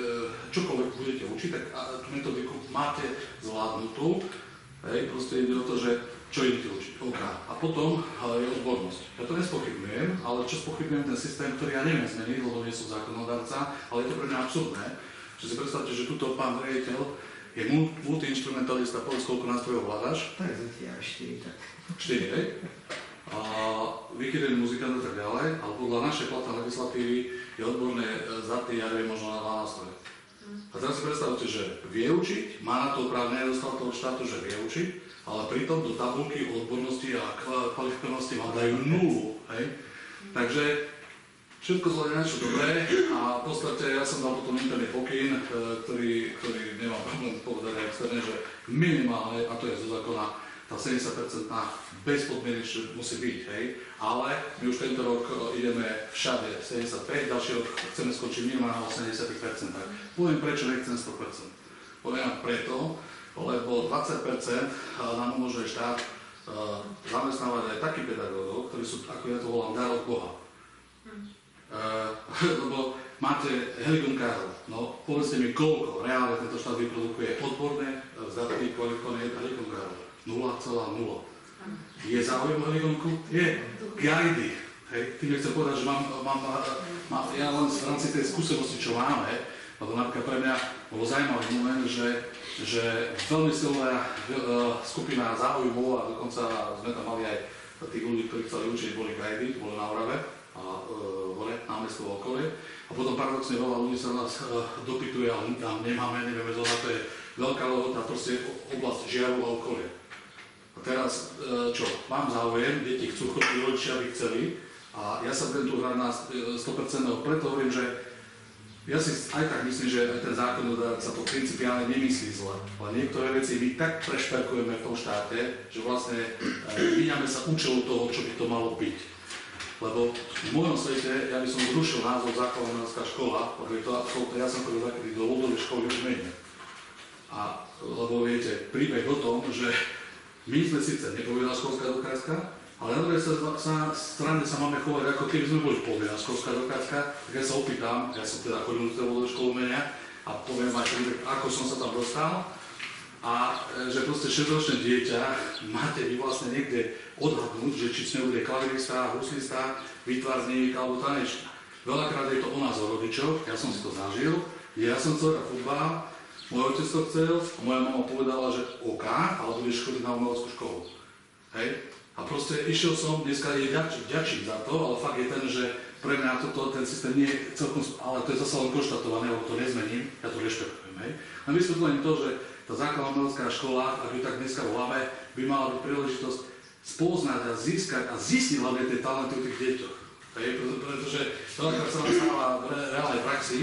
Speaker 8: čokoľvek budete učiť, tak tú metodiku máte zvládnutú, proste ide o to, že čo idete učiť, OK. A potom je odbornosť. Ja to nespochybňujem, ale čo spochybňujem ten systém, ktorý ja neviem zmeniť, lebo nie som zákonodarca, ale je to pre mňa absurdné. Že si predstavte, že tuto pán riaditeľ je multiinstrumentalista, povedz, koľko nástrojov vládaš?
Speaker 9: Tak zatiaľ 4, tak.
Speaker 8: 4, hej? A vykýrený muzikant a tak ďalej, ale podľa našej platnej legislatívy je odborné zatý, ja neviem, možno na 2 nástroje. A teraz si predstavte, že vie učiť, má na to oprávnenie, dostal toho štátu, že vie učiť, ale pritom do tabulky o odbornosti a kvalifikovanosti vám dajú 0, hej? Takže všetko zle niečo dobré a v podstate ja som dal potom interný pokyn, ktorý nemám problém povedať externe, že minimálne, a to je zo zákona, tá 70% bezpodmienečne musí byť, hej? Ale my už tento rok ideme všade 75, ďalší rok chceme skočiť minimálne na 80%. Poviem prečo nechcem 100%. Poviem preto, lebo 20% nám umožňuje štát zamestnávať aj takých pedagógov, ktorí sú, ako ja to volám, dar od Boha. Lebo máte heligonkárov, no povedzte mi, koľko reálne tento štát vyprodukuje odborné, vzdatných, kvalifikovaných heligonkárov. 0,0. Je záujem o heligonku? Je. Guidy. Hej. Tým nechcem povedať, že ja len v rámci tej skúsenosti, čo máme, lebo napríklad pre mňa bolo zaujímavý moment, že veľmi silná skupina záujmov a dokonca sme tam mali aj tých ľudí, ktorí chceli učiť, boli guidy, boli na Orave a hore, námeststvo okolie. A potom paradoxne veľa ľudí sa nás dopytuje, ale tam nemáme, nevieme zóna, to je veľká lehota, proste oblasť Žiaru a okolie. A teraz, čo, mám záujem, deti chcú chodiť, rodičia by chceli a ja sa budem tu hrať na 100%, preto hovorím, že ja si aj tak myslím, že aj ten zákonodárca to principiálne nemyslí zle, ale niektoré veci my tak prešperkujeme v tom štáte, že vlastne vyňame sa účelu toho, čo by to malo byť. Lebo v mojom svete ja by som zrušil názov základná škola, lebo je to absolútne, ja som chodil takedy do ľudovej školy už menej. A lebo viete, príbeh o tom, že my sme síce nepovinná školská dokázka, ale na druhej strane sa máme chovať, ako keby sme boli povinná školská dokázka, tak ja sa opýtam, ja som teda chodil do školu umenia a poviem aj, ako som sa tam dostal a že proste 6-ročné dieťa máte vy vlastne niekde odhadnúť, že či s ňou bude klavirista, huslista, výtvarník alebo tanečník. Veľakrát je to o nás, o rodičoch, ja som si to zažil, ja som chcel hrať futbal, môj otec to chcel a moja mama povedala, že OK, ale budeš chodiť na umeleckú školu. Hej? A proste išiel som, dneska je vďačím za to, ale fakt je ten, že pre mňa ten systém nie je celkom, ale to je zase len konštatované, lebo to nezmením, ja to rešpektujem. Hej? A vysvetlením to, že tá základná umelecká škola, ak ju tak dneska voláme, by mala byť príležitosť spoznať a získať a zistiť hlavne tie talenty u tých deťoch. Hej? Pretože veľakrát sa nám stáva v reálnej praxi,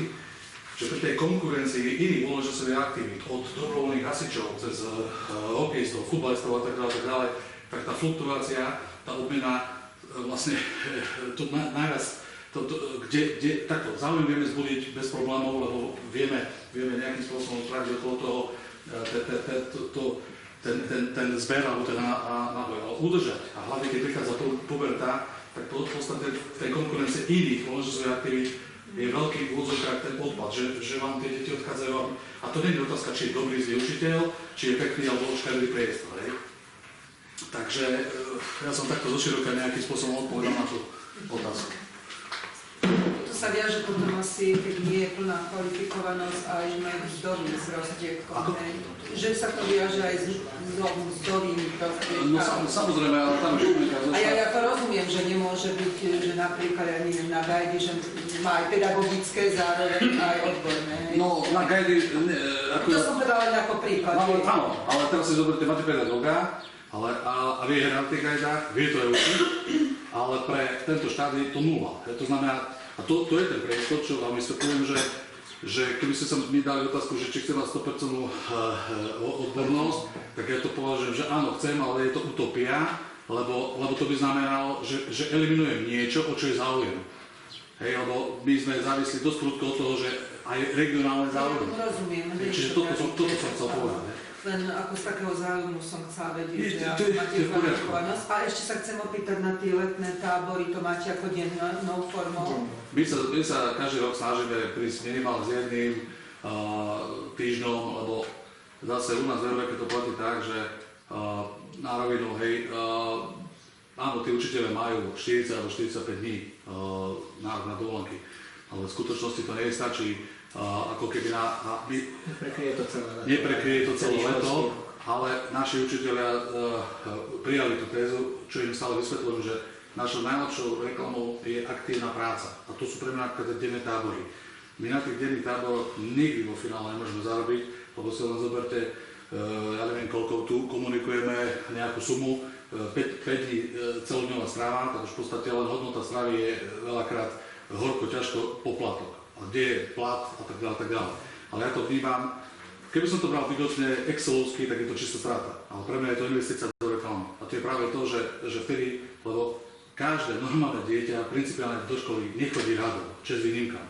Speaker 8: že pri tej konkurencii iných voľnočasových aktivít, od dobrovoľných hasičov cez hokejistov, futbalistov a tak ďalej, tak tá fluktuácia, tá obmena vlastne to najviac, kde takto záujem vieme zbudiť bez problémov, lebo vieme nejakým spôsobom spraviť okolo toho ten zber alebo ten náboj, ale udržať. A hlavne keď prichádza puberta, tak v podstate v tej konkurencii iných voľnočasových aktivít je veľký úvodzovkách ten odpad, že vám tie deti odchádzajú. A to nie je otázka, či je dobrý zlý učiteľ, či je pekný alebo škaredý priestor. Takže ja som takto zoširoka nejakým spôsobom odpovedal na tú otázku.
Speaker 10: To sa viaže potom asi, keď nie je plná kvalifikovanosť a že majú vzdorný s rozdielkom. Že sa to viaže aj s vzdorným prostriedkom.
Speaker 8: No samozrejme, ale tam je komunikácia.
Speaker 10: A ja to rozumiem, že nemôže byť, že napríklad, ja neviem, na gajdy, že má aj pedagogické, zároveň aj odborné.
Speaker 8: No, na gajdy...
Speaker 10: To som povedala len ako príklad.
Speaker 8: Áno, ale teraz si zoberte, máte pedagóga, a vie hrať na tých gajdách, vie to aj učiť, ale pre tento štát je to 0. To znamená, a to je ten priestor, čo vám vysvetľujem, že keby ste sa mi dali otázku, že či chcem mať 100% odbornosť, tak ja to považujem, že áno, chcem, ale je to utopia, lebo to by znamenalo, že eliminujem niečo, o čo je záujem. Hej, lebo my sme závisli dosť prudko od toho, že aj regionálne záujmy.
Speaker 10: Rozumiem.
Speaker 8: Čiže toto som chcel povedať. Ne?
Speaker 10: Len ako z takého záujmu som chcela vedieť, že
Speaker 8: To je
Speaker 10: máte
Speaker 8: v poriadku.
Speaker 10: kvalifikovanosť. A ešte sa chcem opýtať na tie letné tábory, to máte ako dennou formou?
Speaker 8: My sa každý rok snažíme prísť minimálne s jedným týždňom, lebo zase u nás v Európe to platí tak, že na rovinu, hej, áno, tí učiteľe majú 40 alebo 45 dní nárok na dovolenky, ale v skutočnosti to nestačí, ako keby neprekryje to celé leto, ale naši učiteľia prijali tú tézu, čo im stále vysvetľujem, že našou najlepšou reklamou je aktívna práca. A to sú pre mňa napríklad denné tábory. My na tých denných táboroch nikdy vo finále nemôžeme zarobiť, lebo si len zoberte, ja neviem koľko, tu komunikujeme nejakú sumu, 5 dní celodňová strava, takže v podstate len hodnota stravy je veľakrát horko, ťažko poplatok. A kde je plat a tak ďalej, tak ďalej. Ale ja to vnímam, keby som to bral výdočne excelovsky, tak je to čistá strata. Ale pre mňa je to investícia do reklamy. A to je práve to, že vtedy, lebo každé normálne dieťa principiálne do školy nechodí rado, čest výnimkám.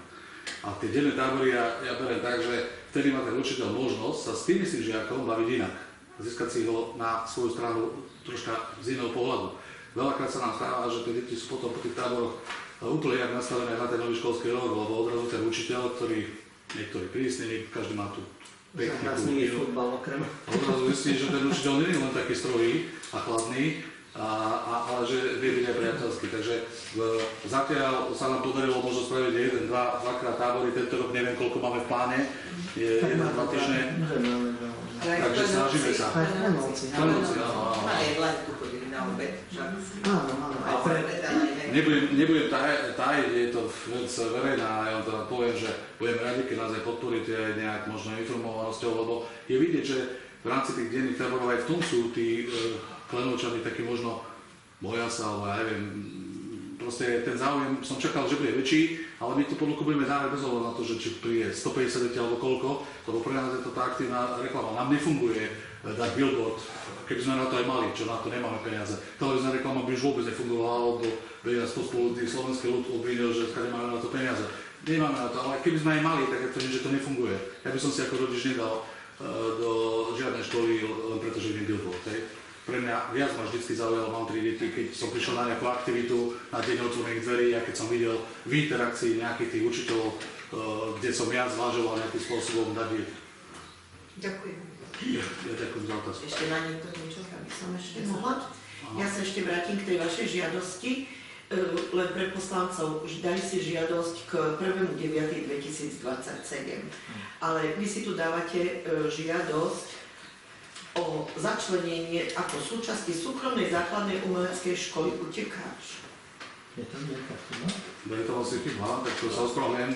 Speaker 8: A tie denné tábory ja beriem tak, že vtedy má ten učiteľ možnosť sa s tým istým žiakom baviť inak. Získať si ho na svoju stranu troška z iného pohľadu. Veľakrát sa nám stáva, že tie deti sú potom po tých táboroch úplne jak nastavené na ten nový školský rok, lebo odrazu ten učiteľ, niektorý prísny, každý má tu techniku. Odrazu zistí, že ten učiteľ nie je len taký strohý a chladný, ale že vie byť aj priateľský. Takže zatiaľ sa nám podarilo možno spraviť 1-2 tábory, tento rok neviem, koľko máme v pláne, je 1-2 týždne. Takže snažíme sa.
Speaker 1: Klenovci, áno. Aj len tu chodili na obed.
Speaker 8: Nebudem tajiť, je to vec verejná, ja vám teda poviem, že budeme radi, keď nás aj podporíte aj nejak možno informovanosťou, lebo je vidieť, že v rámci tých denných táborov aj v tom sú tí Klenovčani takí možno boja sa, alebo ja neviem, proste ten záujem som čakal, že bude väčší, ale my tú ponuku budeme dávať bez ohľadu na to, že či príde 150 detí alebo koľko, lebo pre nás je to tá aktívna reklama. Nám nefunguje dať billboard, keby sme na to aj mali, čo na to nemáme peniaze. Televízna reklama by už vôbec nefungovala, lebo by nás slovenský ľud obvinil, že nemáme na to peniaze. Nemáme na to, ale keby sme aj mali, tak je to nič, že to nefunguje. Ja by som si ako rodič nedal do žiadnej školy len preto, že vidím billboard. Pre mňa viac ma vždy zaujalo, mám 3 deti, keď som prišiel na nejakú aktivitu, na deň otvorených dverí, a keď som videl v interakcii nejakých tých učiteľov, kde som ja zvážoval nejakým spôsobom dať ich.
Speaker 10: Ďakujem.
Speaker 8: Ja ďakujem za otázku.
Speaker 1: Ešte má niekto niečo?
Speaker 4: Aby som ešte mohla. Ja sa ešte vrátim k tej vašej žiadosti, len pre poslancov, dali si žiadosť k 1.9.2027, ale vy si tu dávate žiadosť o začlenenie ako súčasti súkromnej základnej umeleckej školy Utekáč.
Speaker 9: Je tam nejaká chyba?
Speaker 8: Je to vlastne chyba, tak to sa ospravedlňujem.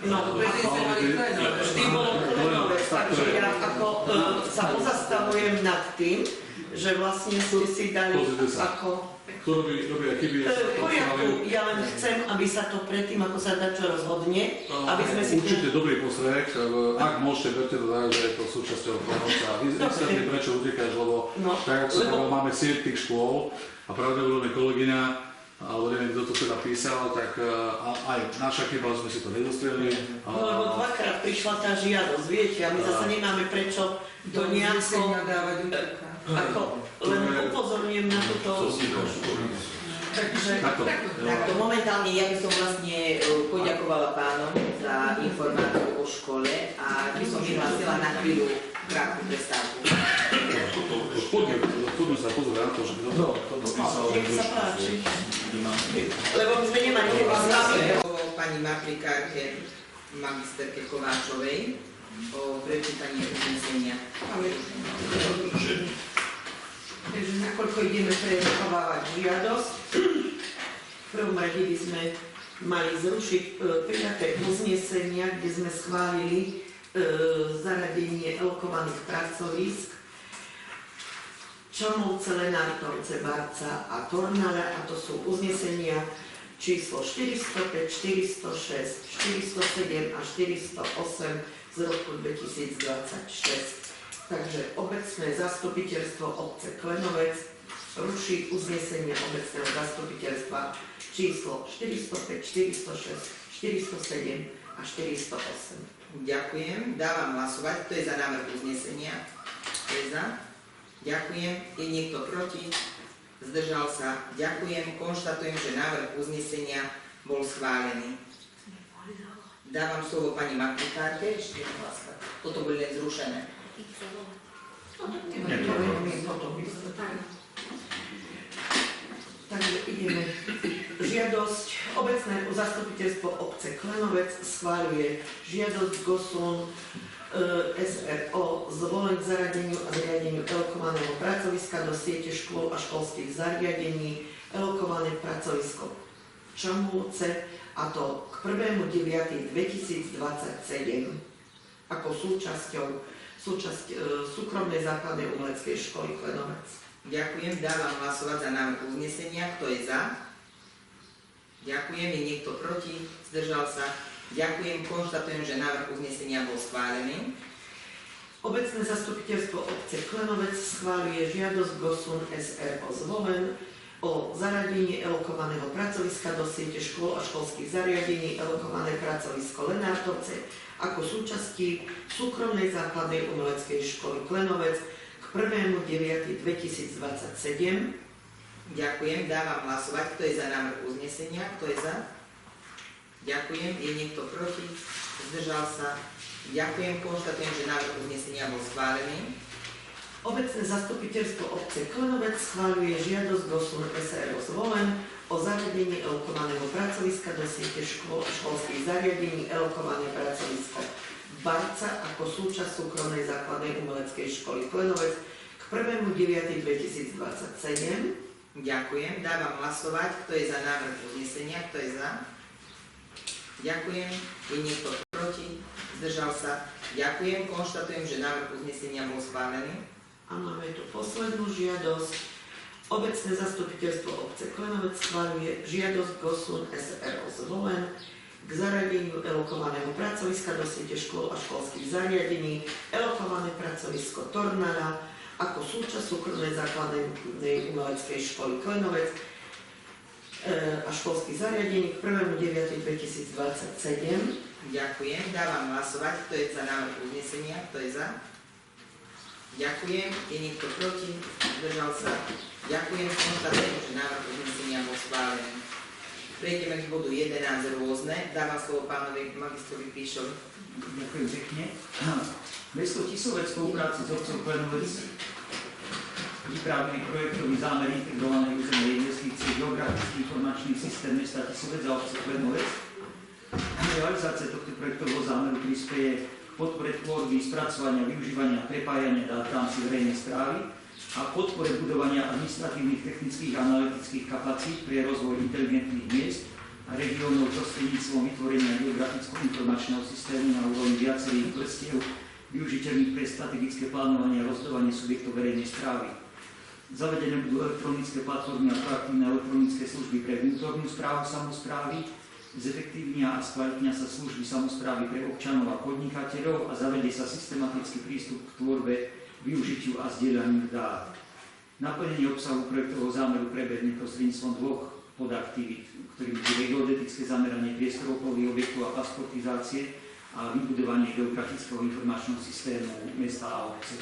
Speaker 4: No, vždy bolo Klenovec, takže ja ako sa pozastavujem nad tým, že vlastne ste si dali ako...
Speaker 8: Kto robí aj chyby?
Speaker 4: V poriadku, ja len chcem, aby sa to predtým, ako sa dačo rozhodne, aby sme si...
Speaker 8: Určite dobrý postreh, ak môžete, berte to tak, že je to súčasťou Klenovca. Vysvetlím, prečo utekáš, lebo tak, ako sa máme sieť tých škôl a pravdepodobne kolegyňa, alebo neviem, kto to teda písal, tak aj naša chyba, sme si to nedostreli.
Speaker 4: No lebo dvakrát prišla tá žiadosť, viete, a my zase nemáme prečo to nejako... Ako, len upozorňujem na túto... Takže
Speaker 1: takto momentálne ja by som vlastne poďakovala pánom za informáciu o škole a by som vyhlásila na chvíľu krátku prestávku.
Speaker 8: Poďme sa pozrieť na to, že kto to písal.
Speaker 4: Nech sa páči. Lebo my sme nemali
Speaker 1: Pani Maprikárke, magisterke Kováčovej o prečítanie uznesenia.
Speaker 4: Takže nakoľko ideme prechovávať žiadosť, v prvom rade by sme mali zrušiť prijaté uznesenia, kde sme schválili zaradenie alokovaných pracovísk Čomovce, Lenartovce, Barca a Tornara, a to sú uznesenia číslo 405, 406, 407 a 408 z roku 2026. Takže obecné zastupiteľstvo obce Klenovec ruší uznesenie obecného zastupiteľstva číslo 405, 406, 407 a 408.
Speaker 1: Ďakujem. Dávam hlasovať. Kto je za návrh uznesenia? Kto je za? Ďakujem. Je niekto proti? Zdržal sa? Ďakujem. Konštatujem, že návrh uznesenia bol schválený. Dávam slovo pani Makrikárke. Ešte jedna láska. Toto boli len zrušené.
Speaker 4: Takže ideme. Žiadosť. Obecné zastupiteľstvo obce Klenovec schváľuje žiadosť GOSUN SRO zvolen k zaradeniu a zriadeniu elokovaného pracoviska do siete škôl a školských zariadení elokované pracovisko Čamulce, a to k 1.9.2027 ako súčasť súkromnej základnej umeleckej školy Klenovec.
Speaker 1: Ďakujem. Dávam hlasovať za návrh uznesenia. Kto je za? Ďakujem. Je niekto proti? Zdržal sa? Ďakujem. Konštatujem, že návrh uznesenia bol schválený.
Speaker 4: Obecné zastupiteľstvo obce Klenovec schváľuje žiadosť GOSUN SRO zvolen o zaradenie elokovaného pracoviska do siete škôl a školských zariadení elokované pracovisko Lenártovce ako súčasti súkromnej základnej umeleckej školy Klenovec k 1.9.2027.
Speaker 1: Ďakujem. Dávam hlasovať. Kto je za návrh uznesenia? Kto je za? Ďakujem. Je niekto proti? Zdržal sa? Ďakujem. Konštatujem, že návrh uznesenia bol schválený.
Speaker 4: Obecné zastupiteľstvo obce Klenovec schváľuje žiadosť GOSUN SRO zvolen o zavedenie elokovaného pracoviska do siete škôl a školských zariadení elokované pracovisko Barca ako súčasť súkromnej základnej umeleckej školy Klenovec k 1.9.2027.
Speaker 1: Ďakujem. Dávam hlasovať. Kto je za návrh uznesenia? Kto je za? Ďakujem. Je niekto proti? Zdržal sa? Ďakujem. Konštatujem, že návrh uznesenia bol schválený.
Speaker 4: A máme tu poslednú žiadosť. Obecné zastupiteľstvo obce Klenovec schváľuje žiadosť GOSUN SRO zvolen k zaradeniu elokovaného pracoviska do siete škôl a školských zariadení elokované pracovisko Tornada ako súčasť súkromnej základnej umeleckej školy Klenovec a školských zariadení k 1.9.2027.
Speaker 1: Ďakujem. Dávam hlasovať. Kto je za návrh uznesenia? Kto je za? Ďakujem. Je niekto proti? Zdržal sa? Ďakujem. Konštatujem, že návrh uznesenia bol schválený. Prejdeme k bodu 11 rôzne. Dávam slovo pánovi magistrovi Píšovi.
Speaker 11: Ďakujem pekne. Mesto Tisovec v spolupráci s obcom Klenovec pripravili projektový zámer integrovanej územnej investície geografický informačný systém mesta Tisovec a obce Klenovec. Realizácia tohto projektového zámeru prispieje k podpore tvorby, spracovania, využívania a prepájania dát v rámci verejnej správy a podpore budovania administratívnych, technických a analytických kapacít pre rozvoj inteligentných miest a regiónov prostredníctvom vytvorenia geograficko-informačného systému na úrovni viacerých vrstiev využiteľných pre strategické plánovanie a rozhodovanie subjektov verejnej správy. Zavedené budú elektronické platformy a proaktívne elektronické služby pre vnútornú správu samosprávy, zefektívnia a skvalitnia sa služby samosprávy pre občanov a podnikateľov a zavedie sa systematický prístup k tvorbe, využitiu a zdieľaniu dát. Naplnenie obsahu projektového zámeru prebehne prostredníctvom dvoch podaktivít, ktorými bude geodetické zameranie priestorov plových objektov a pasportizácie a vybudovanie geografického informačného systému mesta a obce.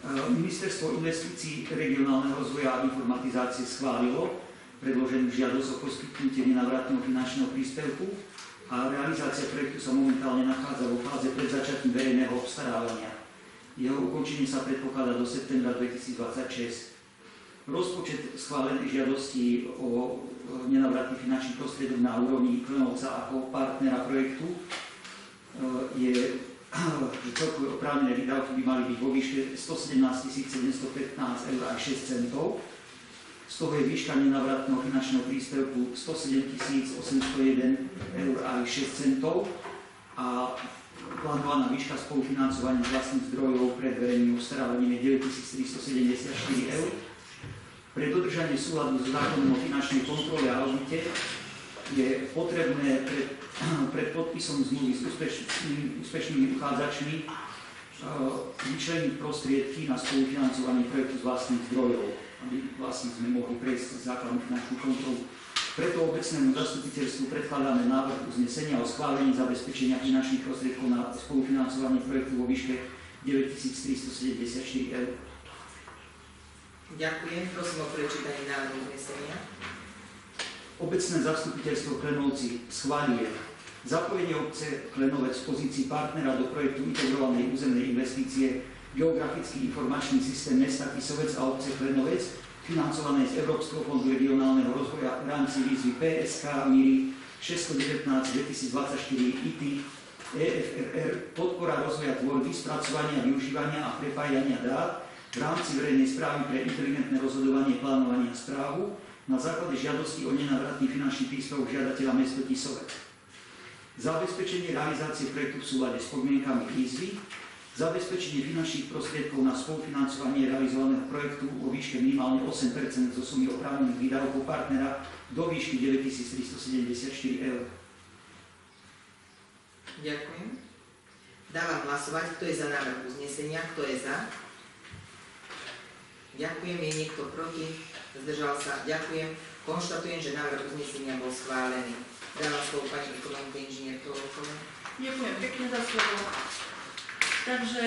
Speaker 11: Ministerstvo investícií, regionálneho rozvoja a informatizácie schválilo predloženú žiadosť o poskytnutie nenávratného finančného príspevku a realizácia projektu sa momentálne nachádza vo fáze pred začatím verejného obstarávania. Jeho ukončenie sa predpokladá do septembra 2026. Rozpočet schválenej žiadosti o nenávratný finančný prostriedok na úrovni Klenovca ako partnera projektu je, že celkové oprávnené výdavky by mali byť vo výške 117 715 eur a 6 centov. Z toho je výška nenávratného finančného príspevku 107 801 eur a 6 centov a plánovaná výška spolufinancovania vlastných zdrojov pred verejným obstarávaním je 9374 eur. Pre dodržanie súladu s zákonom o finančnej kontrole a audite je potrebné pred podpisom zmluvy s úspešnými uchádzačmi vyčleniť prostriedky na spolufinancovanie projektu z vlastných zdrojov, aby vlastne sme mohli prejsť základnú finančnú kontrolu. Preto obecnému zastupiteľstvu predkladáme návrh uznesenia o schválení zabezpečenia finančných prostriedkov na spolufinancovanie projektu vo výške 9374 eur.
Speaker 1: Ďakujem. Prosím o prečítanie návrhu uznesenia.
Speaker 11: Obecné zastupiteľstvo Klenovci schváľuje zapojenie obce Klenovec z pozícii partnera do projektu integrovanej územnej investície Geografický informačný systém mesta Tisovec a obce Klenovec, financované z Európskeho fondu regionálneho rozvoja v rámci výzvy PSK MIRI 619-2024 IT EFRR, podpora rozvoja tvorby, spracovania, využívania a prepájania dát v rámci verejnej správy pre inteligentné rozhodovanie, plánovanie a správu na základe žiadosti o nenávratný finančný príspevok žiadateľa mesto Tisovec. Zabezpečenie realizácie projektu v súlade s podmienkami výzvy, zabezpečenie finančných prostriedkov na spolufinancovanie realizovaného projektu vo výške minimálne 8% zo sumy oprávnených výdavkov partnera do výšky 9374 eur.
Speaker 1: Ďakujem. Dávam hlasovať, kto je za návrh uznesenia, kto je za. Ďakujem, je niekto proti, zdržal sa, ďakujem. Konštatujem, že návrh uznesenia bol schválený. Dávam slovo pani ekonomke inžinierke Volkovej.
Speaker 12: Ďakujem pekne za slovo. Takže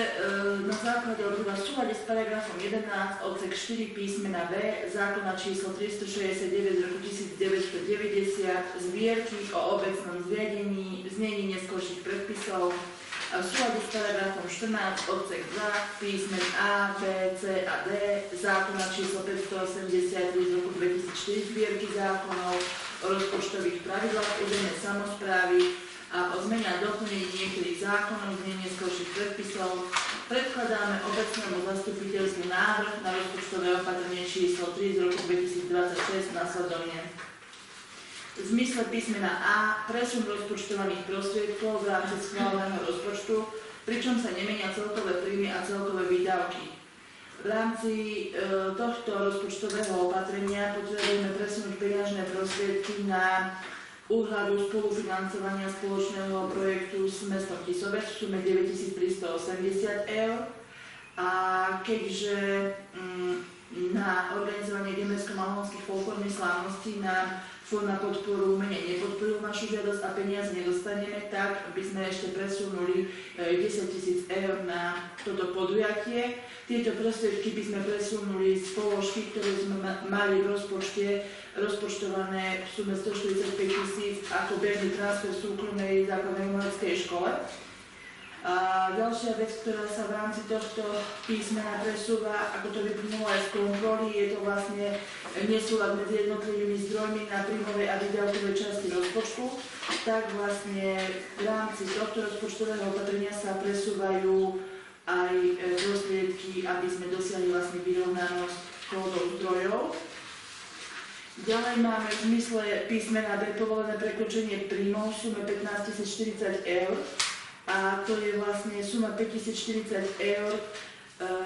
Speaker 12: na základe odvodu v súlade s paragrafom 11 odsek 4 písmena B zákona číslo 369 z roku 1990 zbierky o obecnom zriadení, znení neskorších predpisov a v súlade s paragrafom 14 odsek 2 písmen A, B, C a D zákona číslo 583 z roku 2004 zbierky zákonov o rozpočtových pravidlách územnej samosprávy a o zmene a doplnení niektorých zákonov z neskorších predpisov predkladáme obecnému zastupiteľstvu návrh na rozpočtové opatrenie číslo 3 z roku 2026 nasledovne. V zmysle písmena A presun rozpočtovaných prostriedkov v rámci schváleného rozpočtu, pričom sa nemenia celkové príjmy a celkové výdavky. V rámci tohto rozpočtového opatrenia potrebujeme presunúť peňažné prostriedky na úhradu spolufinancovania spoločného projektu s mestom Tisovec v sume 9380 eur. A keďže na organizovanie Gemersko-Malonských folklórnych slávností na Fond na podporu umenia nepodporil našu žiadosť a peniaze nedostaneme, tak by sme ešte presunuli 10 000 eur na toto podujatie. Tieto prostriedky by sme presunuli z položky, ktoré sme mali v rozpočte rozpočtované v sume 145 000 ako bežný transfer v súkromnej základnej umeleckej škole. A ďalšia vec, ktorá sa v rámci tohto písmena presúva, ako to vyplynulo aj z kontroly, je to vlastne nesúlad medzi jednotlivými zdrojmi na príjmovej a výdavkovej časti rozpočtu. Tak vlastne v rámci tohto rozpočtového opatrenia sa presúvajú aj prostriedky, aby sme dosiahli vlastne vyrovnanosť kódov zdrojov. Ďalej máme v zmysle písmena B povolené prekročenie príjmov v sume 15 040 eur. A to je vlastne suma 5040 eur,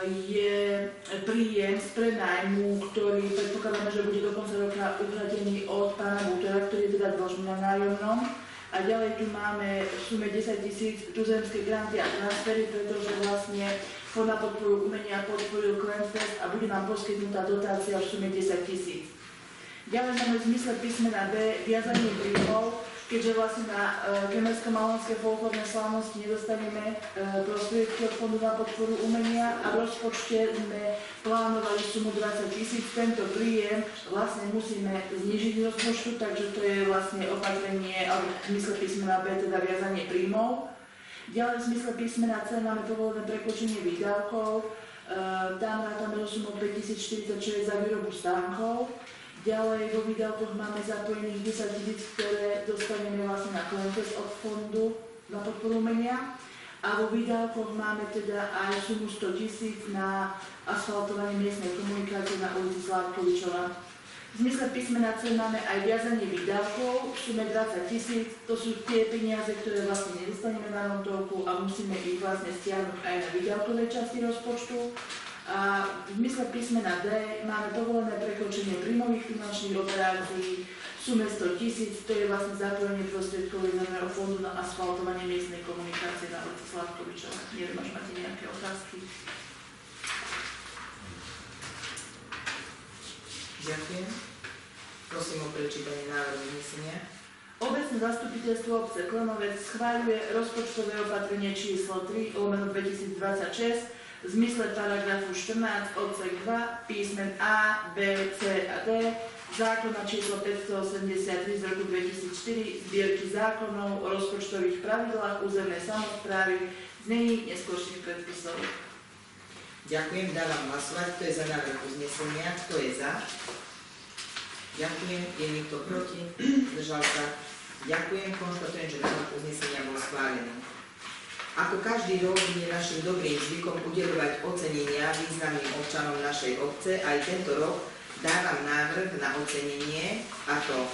Speaker 12: je príjem z prenájmu, ktorý predpokladáme, že bude do konca roka uhradený od pána Bútora, ktorý je teda dlžný na nájomnom. A ďalej tu máme v sume 10 000 tuzemské granty a transfery, pretože vlastne Fond na podporu umenia podporil Klensfest a bude nám poskytnutá dotácia v sume 10 000. Ďalej máme v zmysle písmena B viazanie príjmov, keďže vlastne na Gemersko-Malonské folklórne slávnosti nedostaneme prostriedky od Fondu na podporu umenia a v rozpočte sme plánovali sumu 20 000. Tento príjem vlastne musíme znižiť z rozpočtu, takže to je vlastne opatrenie, alebo v zmysle písmena B, teda viazanie príjmov. Ďalej v zmysle písmena C máme povolené prekročenie výdavkov, tam rátame sumu 5046 za výrobu stánkov. Ďalej vo výdavkoch máme zapojených 10 000, ktoré dostaneme vlastne na Klensfest od Fondu na podporu umenia. A vo výdavkoch máme teda aj sumu 100 000 na asfaltovanie miestnej komunikácie na ulici Slávkovičova. V zmysle písmena C máme aj viazanie výdavkov v sume 20 000. To sú tie peniaze, ktoré vlastne nedostaneme na montovku a musíme ich vlastne stiahnuť aj na výdavkovej časti rozpočtu. A v zmysle písmena D máme povolené prekročenie príjmových finančných operácií v sume 100 000, to je vlastne zapojenie prostriedkov rezervného fondu na asfaltovanie miestnej komunikácie na ulici Slavkovičova. Neviem, až máte nejaké otázky.
Speaker 1: Ďakujem. Prosím o prečítanie návrhu uznesenia.
Speaker 12: Obecné zastupiteľstvo obce Klenovec schváľuje rozpočtové opatrenie číslo 3/2026 v zmysle paragrafu 14 odsek 2 písmen A, B, C a D zákona číslo 583 z roku 2004 zbierky zákonov o rozpočtových pravidlách územnej samosprávy znení neskorších predpisov.
Speaker 1: Ďakujem, dávam hlasovať. Kto je za návrh uznesenia? Kto je za? Ďakujem. Je niekto proti? Zdržal sa? Ďakujem. Konštatujem, že návrh uznesenia bol schválený. Ako každý rok je našim dobrým zvykom udeľovať ocenenia významným občanom našej obce, aj tento rok dávam návrh na ocenenie, a to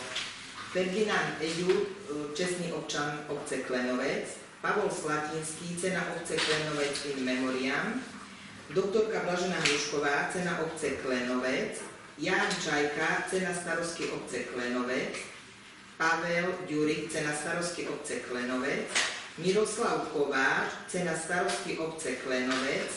Speaker 1: Ferdinand Eďur, čestný občan obce Klenovec, Pavol Slatinský, cena obce Klenovec in memoriam, doktorka Blažená Hrušková, cena obce Klenovec, Ján Čajka, cena starostky obce Klenovec, Pavel Ďurik, cena starostky obce Klenovec, Miroslav Kováč, cena starostky obce Klenovec,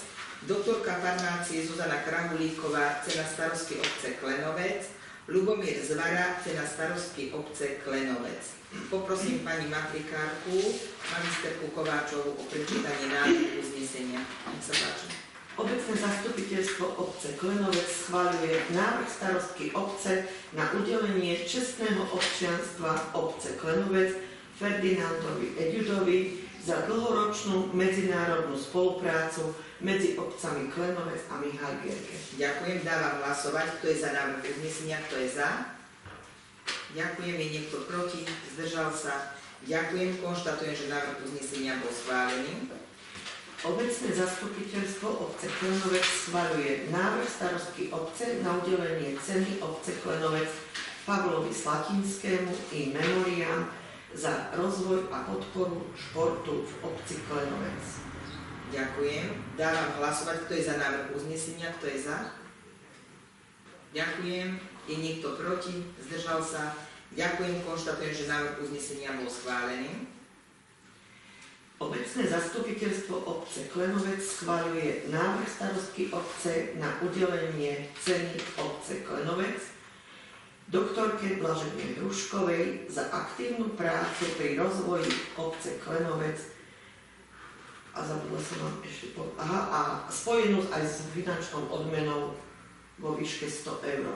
Speaker 1: doktorka farmácie Zuzana Krahulíková, cena starostky obce Klenovec, Ľubomír Zvara, cena starostky obce Klenovec. Poprosím pani matrikárku, magisterku Kováčovu o prečítanie návrhu uznesenia. Nech sa páči.
Speaker 4: Obecné zastupiteľstvo obce Klenovec schváľuje návrh starostky obce na udelenie čestného občianstva obce Klenovec Ferdinandovi Eďudovi za dlhoročnú medzinárodnú spoluprácu medzi obcami Klenovec a Mihálgierke.
Speaker 1: Ďakujem, dávam hlasovať. Kto je za návrh uznesenia, kto je za? Ďakujem, je niekto proti? Zdržal sa? Ďakujem, konštatujem, že návrh uznesenia bol schválený.
Speaker 4: Obecné zastupiteľstvo obce Klenovec schvaľuje návrh starostky obce na udelenie ceny obce Klenovec Pavlovi Slatinskému in memoriam za rozvoj a podporu športu v obci Klenovec.
Speaker 1: Ďakujem. Dávam hlasovať, kto je za návrh uznesenia, kto je za. Ďakujem. Je niekto proti? Zdržal sa? Ďakujem. Konštatujem, že návrh uznesenia bol schválený.
Speaker 4: Obecné zastupiteľstvo obce Klenovec schvaľuje návrh starostky obce na udelenie ceny obce Klenovec doktorke Blažene Hruškovej za aktívnu prácu pri rozvoji obce Klenovec a zabudla som vám ešte a spojenú aj s finančnou odmenou vo výške 100 eur.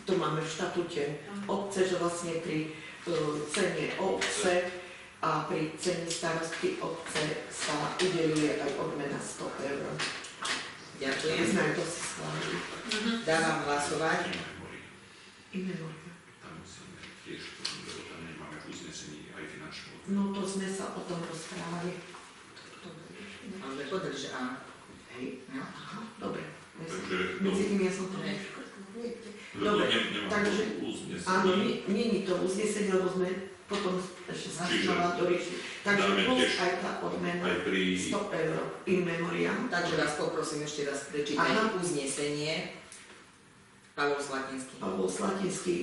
Speaker 4: To máme v štatúte obce, že vlastne pri cene obce a pri cene starostky obce sa udeľuje aj odmena 100 eur.
Speaker 1: Ďakujem.
Speaker 4: Znaj, to si schválili.
Speaker 1: Dávam hlasovať.
Speaker 5: Tam musíme tiež, lebo tam nemáme v uznesení aj finančnú.
Speaker 4: No to sme sa o tom rozprávali.
Speaker 1: Ale podrž, že áno.
Speaker 4: Hej,
Speaker 1: No.
Speaker 4: aha, dobre.
Speaker 5: Takže
Speaker 4: Medzi tým ja som to
Speaker 1: Ne.
Speaker 4: Dobre, takže áno,
Speaker 5: uznesenie.
Speaker 4: nie je to uznesenie, lebo sme potom ešte zašla do ríši. Takže
Speaker 5: dáme
Speaker 4: plus
Speaker 5: tiež
Speaker 4: aj tá odmena
Speaker 5: Aj pri
Speaker 4: 100 eur in memoriam.
Speaker 1: Takže vás poprosím ešte raz prečítať
Speaker 4: Aha.
Speaker 1: uznesenie. Pavol Slatinský.
Speaker 4: Pavol Slatinský,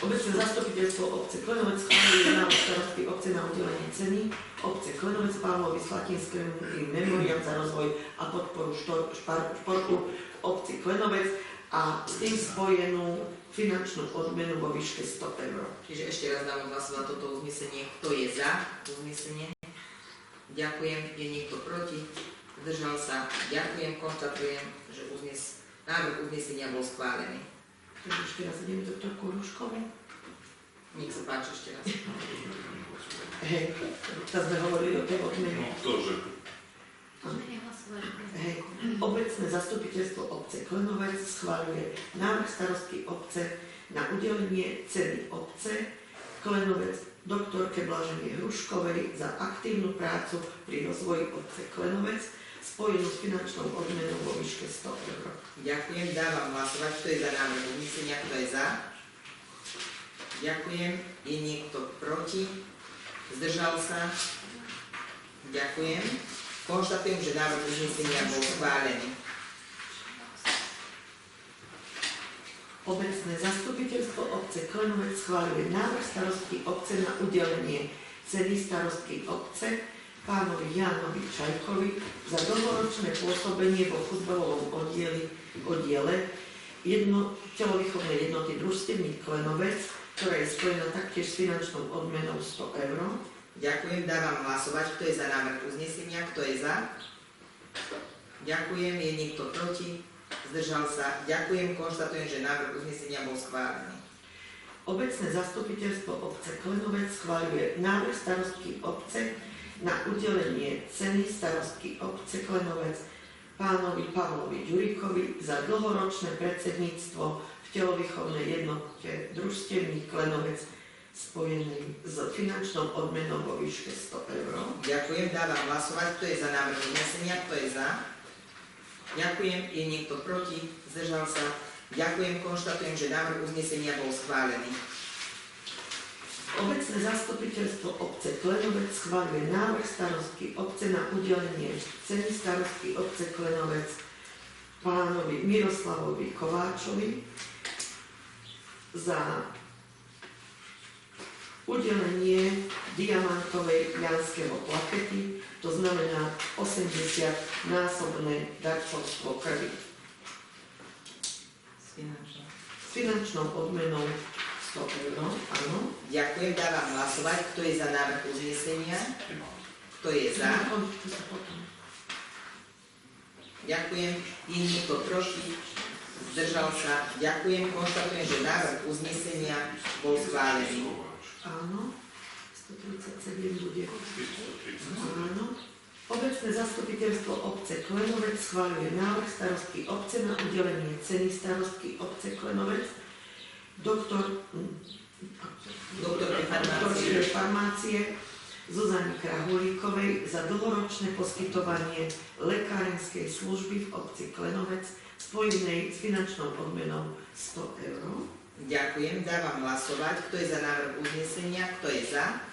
Speaker 4: obecné zastupiteľstvo obce Klenovec schváluje návrh starostky obce na udelenie ceny obce Klenovec Pavlovi Slatinskému in memoriam za rozvoj a podporu športu v obci Klenovec a s tým spojenú finančnú odmenu vo výške 100 eur.
Speaker 1: Čiže ešte raz dávam hlasovať toto uznesenie. Kto je za uznesenie? Ďakujem. Je niekto proti? Zdržal sa? Ďakujem. Konštatujem, že návrh uznesenia bol schválený.
Speaker 4: Takže ešte raz ideme doktorku Hruškovú.
Speaker 1: Nech sa páči ešte raz.
Speaker 4: Hej, tak sme hovorili o tej odmene.
Speaker 5: No, to, že
Speaker 4: Hej, obecné zastupiteľstvo obce Klenovec schváľuje návrh starostky obce na udelenie ceny obce Klenovec doktorke Blažene Hruškovej za aktívnu prácu pri rozvoji obce Klenovec spojenú s finančnou odmenou vo výške 100 eur.
Speaker 1: Ďakujem. Dávam hlasovať. Kto je za návrh uznesenia? Kto je za? Ďakujem. Je niekto proti? Zdržal sa? Ďakujem. Konštatujem, že návrh uznesenia bol schválený.
Speaker 4: Obecné zastupiteľstvo obce Klenovec schváľuje návrh starostky obce na udelenie ceny starostky obce pánovi Jánovi Čajkovi za dlhoročné pôsobenie vo futbalovom oddiele telovýchovnej jednoty družstevník Klenovec, ktorá je spojená taktiež s finančnou odmenou 100 eur.
Speaker 1: Ďakujem, dávam hlasovať. Kto je za návrh uznesenia? Kto je za? Ďakujem. Je niekto proti? Zdržal sa? Ďakujem. Konštatujem, že návrh uznesenia bol schválený.
Speaker 4: Obecné zastupiteľstvo obce Klenovec schváľuje návrh starostky obce na udelenie ceny starostky obce Klenovec pánovi Pavlovi Ďurikovi za dlhoročné predsedníctvo v telovýchovnej jednote družstevník Klenovec spojený s finančnou odmenou vo výške 100 eur.
Speaker 1: Ďakujem, dávam hlasovať. Kto je za návrh uznesenia? Kto je za? Ďakujem. Je niekto proti? Zdržal sa? Ďakujem. Konštatujem, že návrh uznesenia bol schválený.
Speaker 4: Obecné zastupiteľstvo obce Klenovec schváľuje návrh starostky obce na udelenie ceny starostky obce Klenovec pánovi Miroslavovi Kováčovi za udelenie diamantovej janského plakety, to znamená 80-násobné darcovstvo krvi. S finančnou odmenou 100 eur, áno.
Speaker 1: Ďakujem, dávam hlasovať. Kto je za návrh uznesenia? Kto je za? Ďakujem. Je niekto proti? Zdržal sa? Ďakujem. Konštatujem, že návrh uznesenia bol schválený.
Speaker 4: Áno. 137 bude. Áno. Obecné zastupiteľstvo obce Klenovec schváľuje návrh starostky obce na udelenie ceny starostky obce Klenovec doktorky farmácie Zuzany Krahulíkovej za dlhoročné poskytovanie lekárenskej služby v obci Klenovec spojenej s finančnou odmenou 100 eur.
Speaker 1: Ďakujem, dávam hlasovať. Kto je za návrh uznesenia? Kto je za?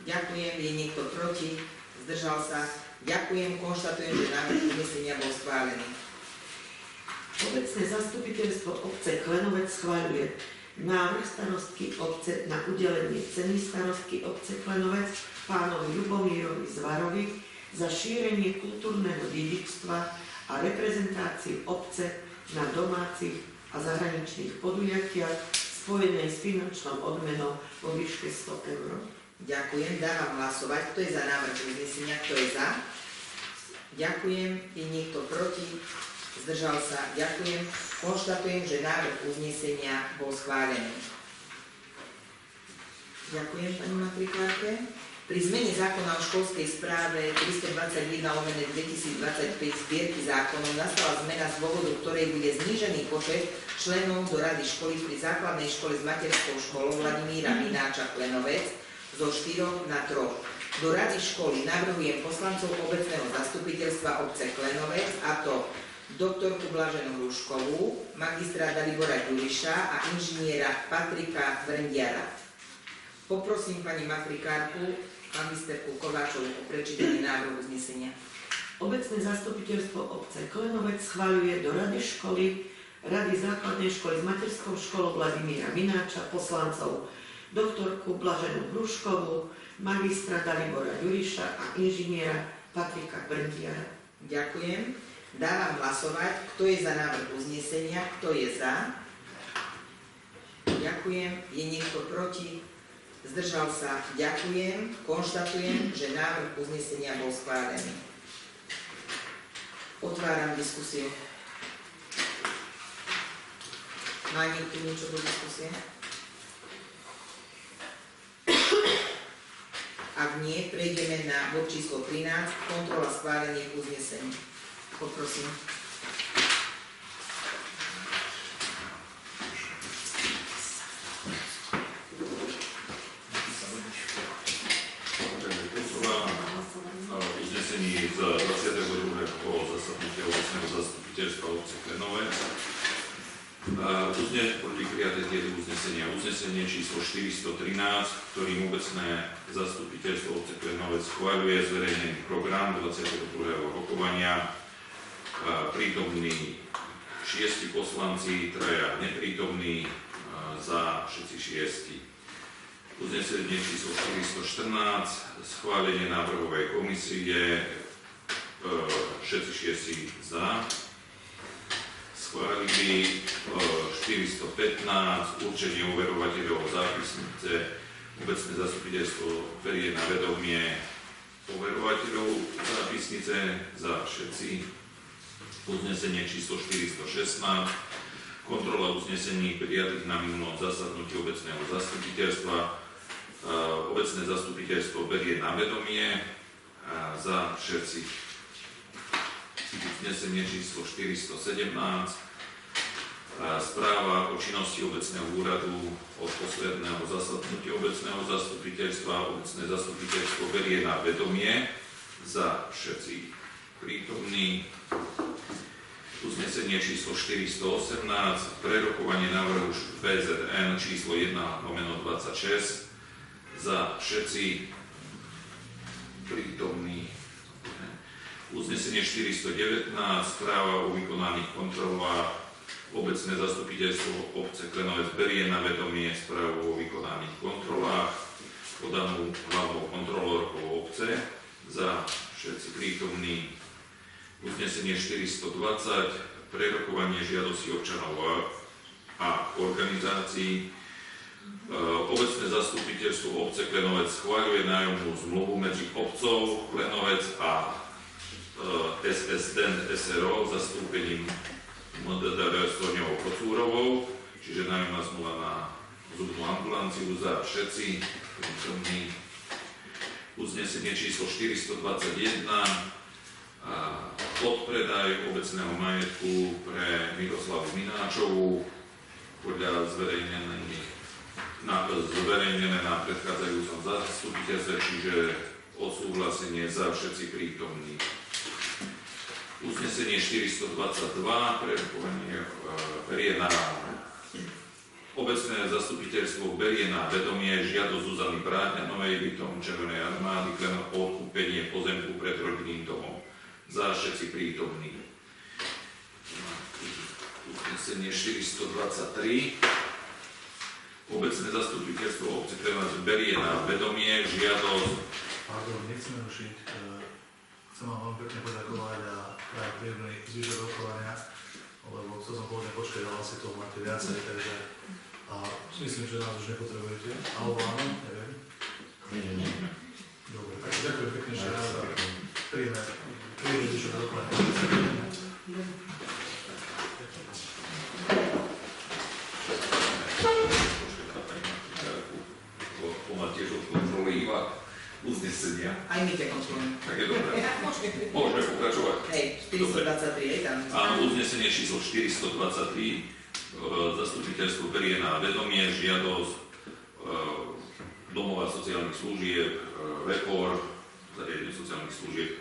Speaker 1: Ďakujem. Je niekto proti? Zdržal sa? Ďakujem. Konštatujem, že návrh uznesenia bol schválený.
Speaker 4: Obecné zastupiteľstvo obce Klenovec schváľuje návrh starostky obce na udelenie ceny starostky obce Klenovec pánovi Ľubomírovi Zvarovi za šírenie kultúrneho dedičstva a reprezentáciu obce na domácich a zahraničných podujatiach spojenej s finančnou odmenou vo výške 100 eur.
Speaker 1: Ďakujem, dávam hlasovať. Kto je za návrh uznesenia? Kto je za? Ďakujem. Je niekto proti? Zdržal sa? Ďakujem. Konštatujem, že návrh uznesenia bol schválený. Ďakujem, pani matrikárke. Pri zmene zákona o školskej správe 321/2025 zbierky zákonov nastala zmena, z dôvodu ktorej bude znížený počet členov do rady školy pri základnej škole s materskou školou Vladimíra Mináča Klenovec zo 4 na 3. Do rady školy navrhujem poslancov obecného zastupiteľstva obce Klenovec, a to doktorku Blaženú Hruškovú, magistra Dalibora Ďuriša a inžiniera Patrika Brndiara. Poprosím pani matrikárku, magisterku Kováčovú o prečítanie návrhu uznesenia.
Speaker 4: Obecné zastupiteľstvo obce Klenovec schváľuje do rady školy, rady základnej školy s materskou školou Vladimíra Mináča poslancov doktorku Blaženú Hruškovú, magistra Dalibora Ďuriša a inžiniera Patrika Brndiara.
Speaker 1: Ďakujem. Dávam hlasovať. Kto je za návrh uznesenia? Kto je za? Ďakujem. Je niekto proti? Zdržal sa? Ďakujem. Konštatujem, že návrh uznesenia bol schválený. Otváram diskusiu. Má niekto niečo do diskusie? Ak nie, prejdeme na bod číslo 13, kontrola schválených uznesení. Poprosím.
Speaker 5: Uznesení z 22. zasadnutia obecného zastupiteľstva obce Klenovec. Boli prijaté tieto uznesenia. Uznesenie číslo 413, ktorým obecné zastupiteľstvo obce Klenovec schváľuje zverejnený program 22. rokovania. Prítomní 6 poslanci, 3 neprítomní, za všetci 6. Uznesenie číslo 414, schválenie návrhovej komisie, všetci 6 za. Schválili 415, určenie overovateľov zápisnice, obecné zastupiteľstvo berie na vedomie overovateľov zápisnice za všetci. Uznesenie číslo 416, kontrola uznesení prijatých na minulom zasadnutí obecného zastupiteľstva. Obecné zastupiteľstvo berie na vedomie za všetci. Uznesenie číslo 417, správa o činnosti obecného úradu od posledného zasadnutia obecného zastupiteľstva. Obecné zastupiteľstvo berie na vedomie za všetci prítomní. Uznesenie číslo 418, prerokovanie návrhu BZN číslo 1/26 za všetci prítomní. Uznesenie 419, správa o vykonaných kontrolách. Obecné zastupiteľstvo obce Klenovec berie na vedomie správu o vykonaných kontrolách podanú hlavnou kontrolórkou obce za všetci prítomní. Uznesenie 420, prerokovanie žiadosti občanov a organizácií. Obecné zastupiteľstvo obce Klenovec schváľuje nájomnú zmluvu medzi obcov Klenovec a SSDN SRO zastúpením MDDR Stoňovou Kocúrovou, čiže nájomná zmluva na zubnú ambulanciu za všetci prítomní. Uznesenie číslo 421, odpredaj obecného majetku pre Miroslavu Mináčovú podľa zverejnené na predchádzajúcom zastupiteľstve, čiže odsúhlasenie za všetci prítomní. Uznesenie 422, prerokovanie berie na obecné zastupiteľstvo berie na vedomie žiadosť Zuzany Brádňanovej bytom Červenej armády Klenov o odkúpenie pozemku pred rodinným domom za všetci prítomní. Uznesenie 423, obecné zastupiteľstvo obce Klenovec berie na vedomie žiadosť.
Speaker 8: Pardon, nechceme rušiť. Chcem vám veľmi pekne poďakovať a prajem príjemný zvyšok rokovania, lebo chcel som pôvodne počkať, ale asi toho máte viacej, takže a myslím, že nás už nepotrebujete. Alebo áno, neviem.
Speaker 7: Nie.
Speaker 8: Dobre, tak ďakujem pekne ešte raz a príjemný zvyšok rokovania.
Speaker 5: Tiež od kontroly iba uznesenia.
Speaker 1: Aj my ťa kontrolujeme.
Speaker 5: Tak je dobré. Môžeme pokračovať.
Speaker 1: Hej, 423 je tam.
Speaker 5: Áno, uznesenie číslo 423. Zastupiteľstvo berie na vedomie žiadosť domova sociálnych služieb, VEPOR, zariadenie sociálnych služieb,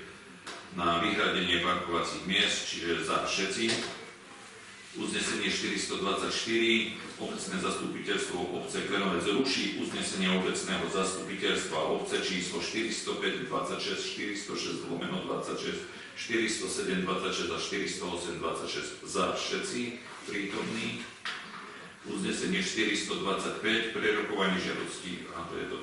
Speaker 5: na vyhradenie parkovacích miest, čiže za všetci. Uznesenie 424, obecné zastupiteľstvo obce Klenovec ruší uznesenie obecného zastupiteľstva obce číslo 405, 26, 406/26, 407, 26 a 408, 26 za všetci prítomní. Uznesenie 425, prerokovanie žiadosti, a to je to.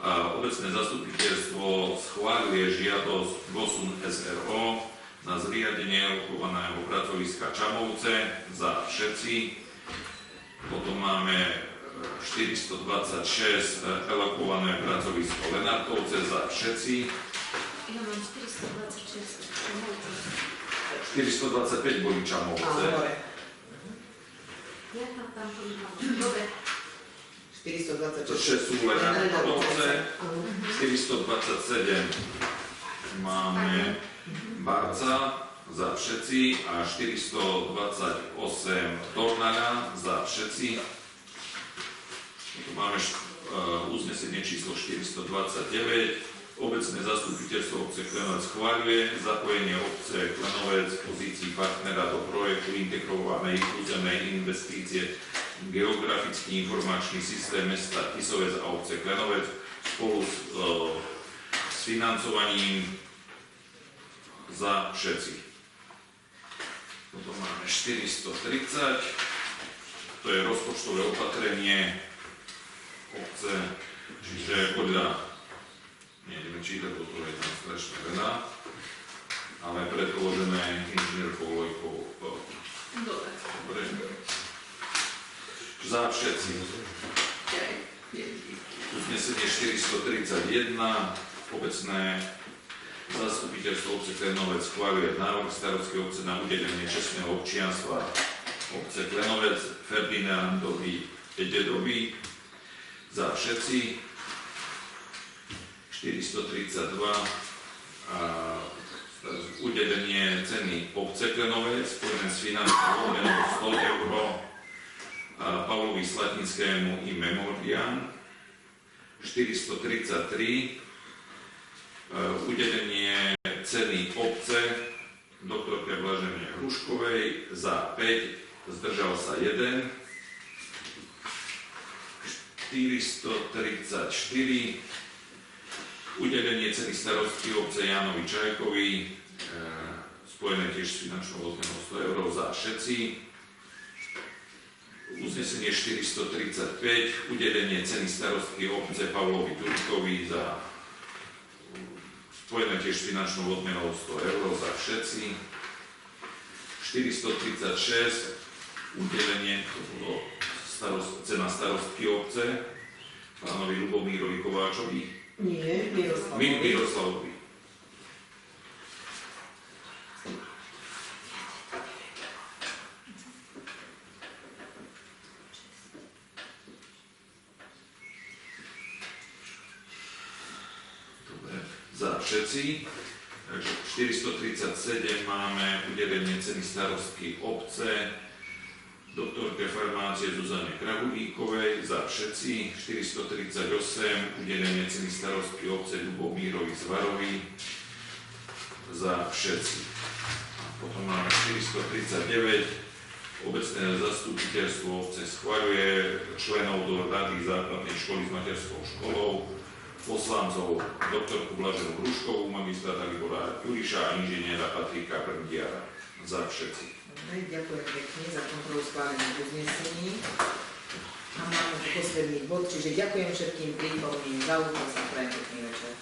Speaker 5: A obecné zastupiteľstvo schváľuje žiadosť GOSUN SRO na zriadenie alokovaného pracoviska Čamovce za všetci. Potom máme 426 alokované pracovisko Lenartovce za všetci.
Speaker 2: Ja mám 426 Čamovce.
Speaker 5: 425 boli Čamovce.
Speaker 2: Ja tam dobre.
Speaker 1: 426
Speaker 5: sú Lenartovce. 427 máme Barca za všetci a 428 Tornaga za všetci. Tu máme uznesenie číslo 429. Obecné zastupiteľstvo obce Klenovec schváľuje zapojenie obce Klenovec v pozícii partnera do projektu integrovanej územnej investície geografický informačný systém mesta Tisovec a obce Klenovec spolu s financovaním za všetci. Potom máme 430, to je rozpočtové opatrenie obce, čiže podľa, nejdeme čítať, toto je tam strašne veľa, ale predložené inžinierkou Lojkou. Dobre. Za všetci. Uznesenie 431, obecné zastupiteľstvo obce Klenovec schváľuje návrh starostskej obce na udelenie čestného občianstva obce Klenovec Ferdinandovi Ededovi. Za všetci. 432 udelenie ceny obce Klenovec spojené s finančnou odmenou 100 eur Pavlovi Slatinskému in memoriam. 433 udelenie ceny obce doktorke Blažene Hruškovej za 5, zdržal sa 1. 434 udelenie ceny starostky obce Jánovi Čajkovi spojené tiež s finančnou odmenou 100 eur za všetci. Uznesenie 435, udelenie ceny starostky obce Pavlovi Turkovi za spojené tiež s finančnou odmenou 100 eur za všetci. 436, udelenie, to bolo cena starostky obce pánovi Lubomírovi Kováčovi.
Speaker 4: Nie, Miroslavovi.
Speaker 5: Miroslavovi. Za všetci. Takže 437 máme udelenie ceny starostky obce doktorke farmácie Zuzane Krahulíkovej za všetci. 438 udelenie ceny starostky obce Ľubomírovi Zvarovi za všetci. A potom máme 439 obecné zastupiteľstvo obce schvaľuje členov do rady základnej školy s materskou školou, poslancov doktorku Blaženu Hruškovú, magistráta Libora Juriša a inžiniera Patrika Prndiara. Za všetci.
Speaker 1: Dobre, ďakujem pekne za kontrolu schválených uznesení. A máme tu posledný bod, čiže ďakujem všetkým prítomným za účasť a prajem pekný večer.